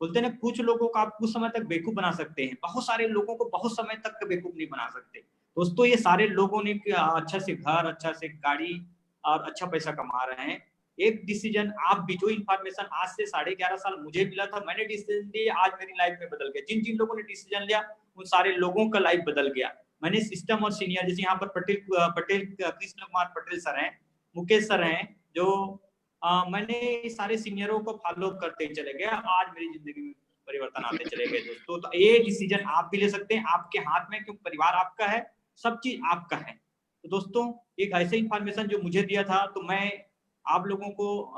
बोलते हैं ना, कुछ लोगों को आप कुछ समय तक बेवकूफ बना सकते हैं, बहुत सारे लोगों को बहुत समय तक बेवकूफ नहीं बना सकते। दोस्तों ये सारे लोगों ने अच्छा से घर, अच्छा से गाड़ी और अच्छा पैसा कमा रहे हैं। एक डिसीजन आप भी, जो इन्फॉर्मेशन आज से 11.5 साल मुझे मिला था, मैंने डिसीजन लिया, आज मेरी लाइफ में बदल गया। जिन जिन लोगों ने डिसीजन लिया उन सारे लोगों का लाइफ बदल गया। मैंने सिस्टम और सीनियर, जैसे यहाँ पर पटेल कृष्ण कुमार पटेल सर हैं, मुकेश सर हैं, जो मैंने सारे सीनियरों को फॉलो करते चले गए, आज मेरी जिंदगी में परिवर्तन आते चले गए दोस्तों। तो ये डिसीजन आप भी ले सकते हैं, आपके हाथ में, क्योंकि परिवार आपका है, सब चीज आपका है। तो दोस्तों एक ऐसे इन्फॉर्मेशन जो मुझे दिया था, तो मैं आप लोगों को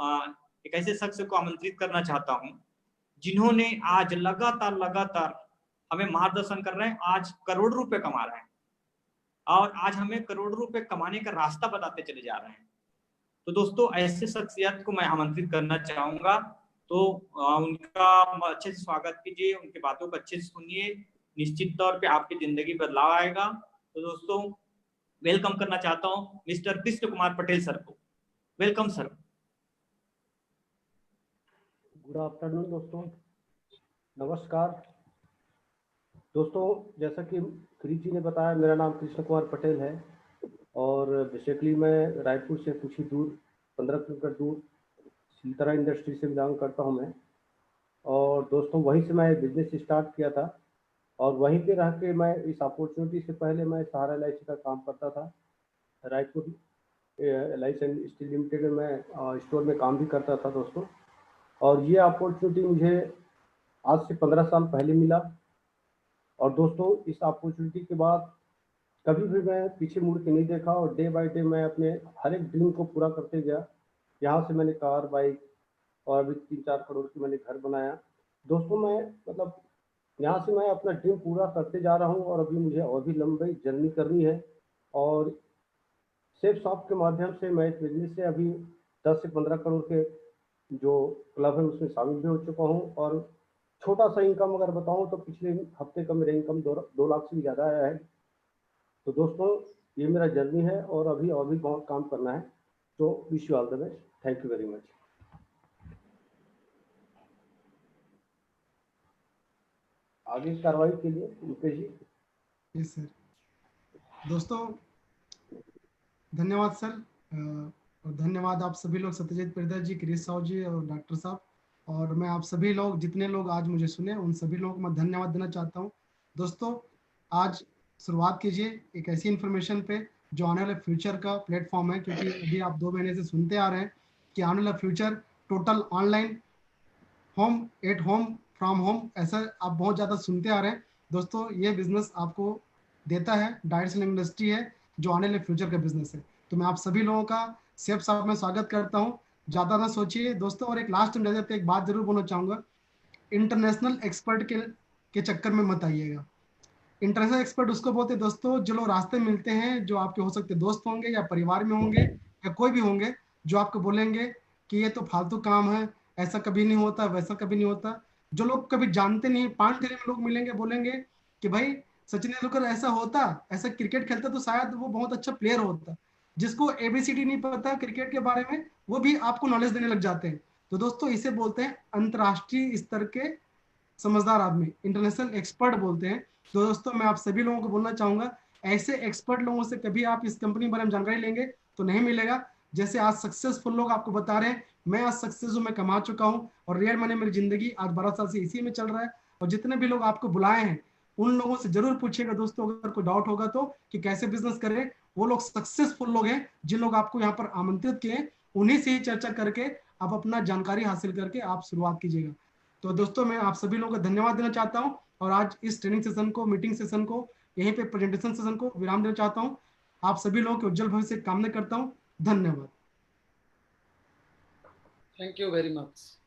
एक ऐसे शख्स को आमंत्रित करना चाहता हूँ जिन्होंने आज लगातार हमें मार्गदर्शन कर रहे हैं, आज करोड़ रुपए कमा रहे हैं और आज हमें करोड़ रुपए कमाने का रास्ता बताते चले जा रहे हैं। तो दोस्तों ऐसे शख्सियत को मैं आमंत्रित करना चाहूंगा, तो उनका अच्छे से स्वागत कीजिए, उनकी बातों को अच्छे से सुनिए, निश्चित तौर पे आपकी जिंदगी बदलाव आएगा। तो दोस्तों वेलकम करना चाहता हूँ मिस्टर कृष्ण कुमार पटेल सर को। Welcome sir. गुड आफ्टरनून दोस्तों, नमस्कार दोस्तों। जैसा कि कृष जी ने बताया, मेरा नाम कृष्ण कुमार पटेल है और बेसिकली मैं रायपुर से कुछ ही दूर 15 किलोमीटर दूर सिलतरा इंडस्ट्री से बिलोंग करता हूं मैं। और दोस्तों वहीं से मैं बिजनेस स्टार्ट किया था और वहीं पे रह के मैं इस अपॉर्चुनिटी से पहले मैं सहारा LIC का काम करता था। Raipur LIC and steel limited में मैं स्टोर में काम भी करता था दोस्तों। और ये अपॉर्चुनिटी मुझे आज से 15 साल पहले मिला और दोस्तों इस अपॉर्चुनिटी के बाद कभी भी मैं पीछे मुड़ के नहीं देखा और डे बाय डे मैं अपने हर एक ड्रीम को पूरा करते गया। यहाँ से मैंने कार, बाइक और अभी 3-4 करोड़ की मैंने घर बनाया। दोस्तों मैं मतलब यहाँ से मैं अपना ड्रीम पूरा करते जा रहा हूँ और अभी मुझे और भी लंबी जर्नी करनी है। और सेफ शॉप के माध्यम से मैं इस बिजनेस से अभी 10 से 15 करोड़ के जो क्लब है उसमें शामिल भी हो चुका हूँ। और छोटा सा इनकम अगर बताऊँ तो पिछले हफ्ते का मेरा इनकम 2 लाख से भी ज़्यादा आया है। तो दोस्तों ये मेरा जर्नी है और अभी बहुत काम करना है। तो wish you all the best, thank you very much. आगे कार्रवाई के लिए मुकेश जी। जी सर। दोस्तों धन्यवाद सर, और धन्यवाद आप सभी लोग, सत्यजीत परिदा जी, कृष साहू जी और डॉक्टर साहब, और मैं आप सभी लोग, जितने लोग आज मुझे सुने, उन सभी लोगों को मैं धन्यवाद देना चाहता हूँ। दोस्तों आज शुरुआत कीजिए एक ऐसी इन्फॉर्मेशन पे जो आने वाले फ्यूचर का प्लेटफॉर्म है, क्योंकि अभी आप 2 महीने से सुनते आ रहे हैं कि आने वाला future total online, home at home, from home, ऐसा आप बहुत ज़्यादा सुनते आ रहे हैं। दोस्तों ये बिजनेस आपको देता है, डायरेक्ट सेलिंग इंडस्ट्री है जो आने वाले फ्यूचर का बिजनेस है। तो मैं आप सभी लोगों का सेफ साहब में स्वागत करता हूँ। ज़्यादा ना सोचिए दोस्तों। और एक लास्ट में पे एक बात जरूर बोलना चाहूँगा, इंटरनेशनल एक्सपर्ट के चक्कर में मत आइएगा। इंटरनेशनल एक्सपर्ट उसको बोलते हैं दोस्तों, जो लोग रास्ते में मिलते हैं, जो आपके हो सकते दोस्त होंगे या परिवार में होंगे या कोई भी होंगे, जो आपको बोलेंगे कि ये तो फालतू काम है, ऐसा कभी नहीं होता, वैसा कभी नहीं होता। जो लोग कभी जानते नहीं, 5 फेरे में लोग मिलेंगे, बोलेंगे कि भाई सचिन तेंदुलकर ऐसा होता, ऐसा क्रिकेट खेलता तो शायद वो बहुत अच्छा प्लेयर होता। जिसको ABCD नहीं पता क्रिकेट के बारे में, वो भी आपको नॉलेज देने लग जाते हैं। तो दोस्तों इसे बोलते हैं अंतरराष्ट्रीय स्तर के समझदार आदमी, इंटरनेशनल एक्सपर्ट बोलते हैं। तो दोस्तों मैं आप सभी लोगों को बोलना चाहूंगा, ऐसे एक्सपर्ट लोगों से कभी आप इस कंपनी के बारे में जानकारी लेंगे तो नहीं मिलेगा। जैसे आज सक्सेसफुल लोग आपको बता रहे हैं, मैं आज सक्सेस हूं, मैं कमा चुका हूं और रियल मैंने मेरी जिंदगी आज 12 साल से इसी में चल रहा है। और जितने भी लोग आपको बुलाए हैं उन लोगों से जरूर पूछिएगा दोस्तों, अगर कोई डाउट होगा तो, कि कैसे बिजनेस करें। वो लोग सक्सेसफुल लोग हैं जिन लोग आपको यहाँ पर आमंत्रित किए, उन्हीं से ही चर्चा करके आप अपना जानकारी हासिल करके आप शुरुआत कीजिएगा। तो दोस्तों मैं आप सभी लोगों को धन्यवाद देना चाहता हूं और आज इस ट्रेनिंग सेशन को, मीटिंग सेशन को, यहीं पे प्रेजेंटेशन सेशन को विराम देना चाहता हूं। आप सभी लोगों के उज्जवल भविष्य की कामना करता हूं। धन्यवाद। Thank you very much.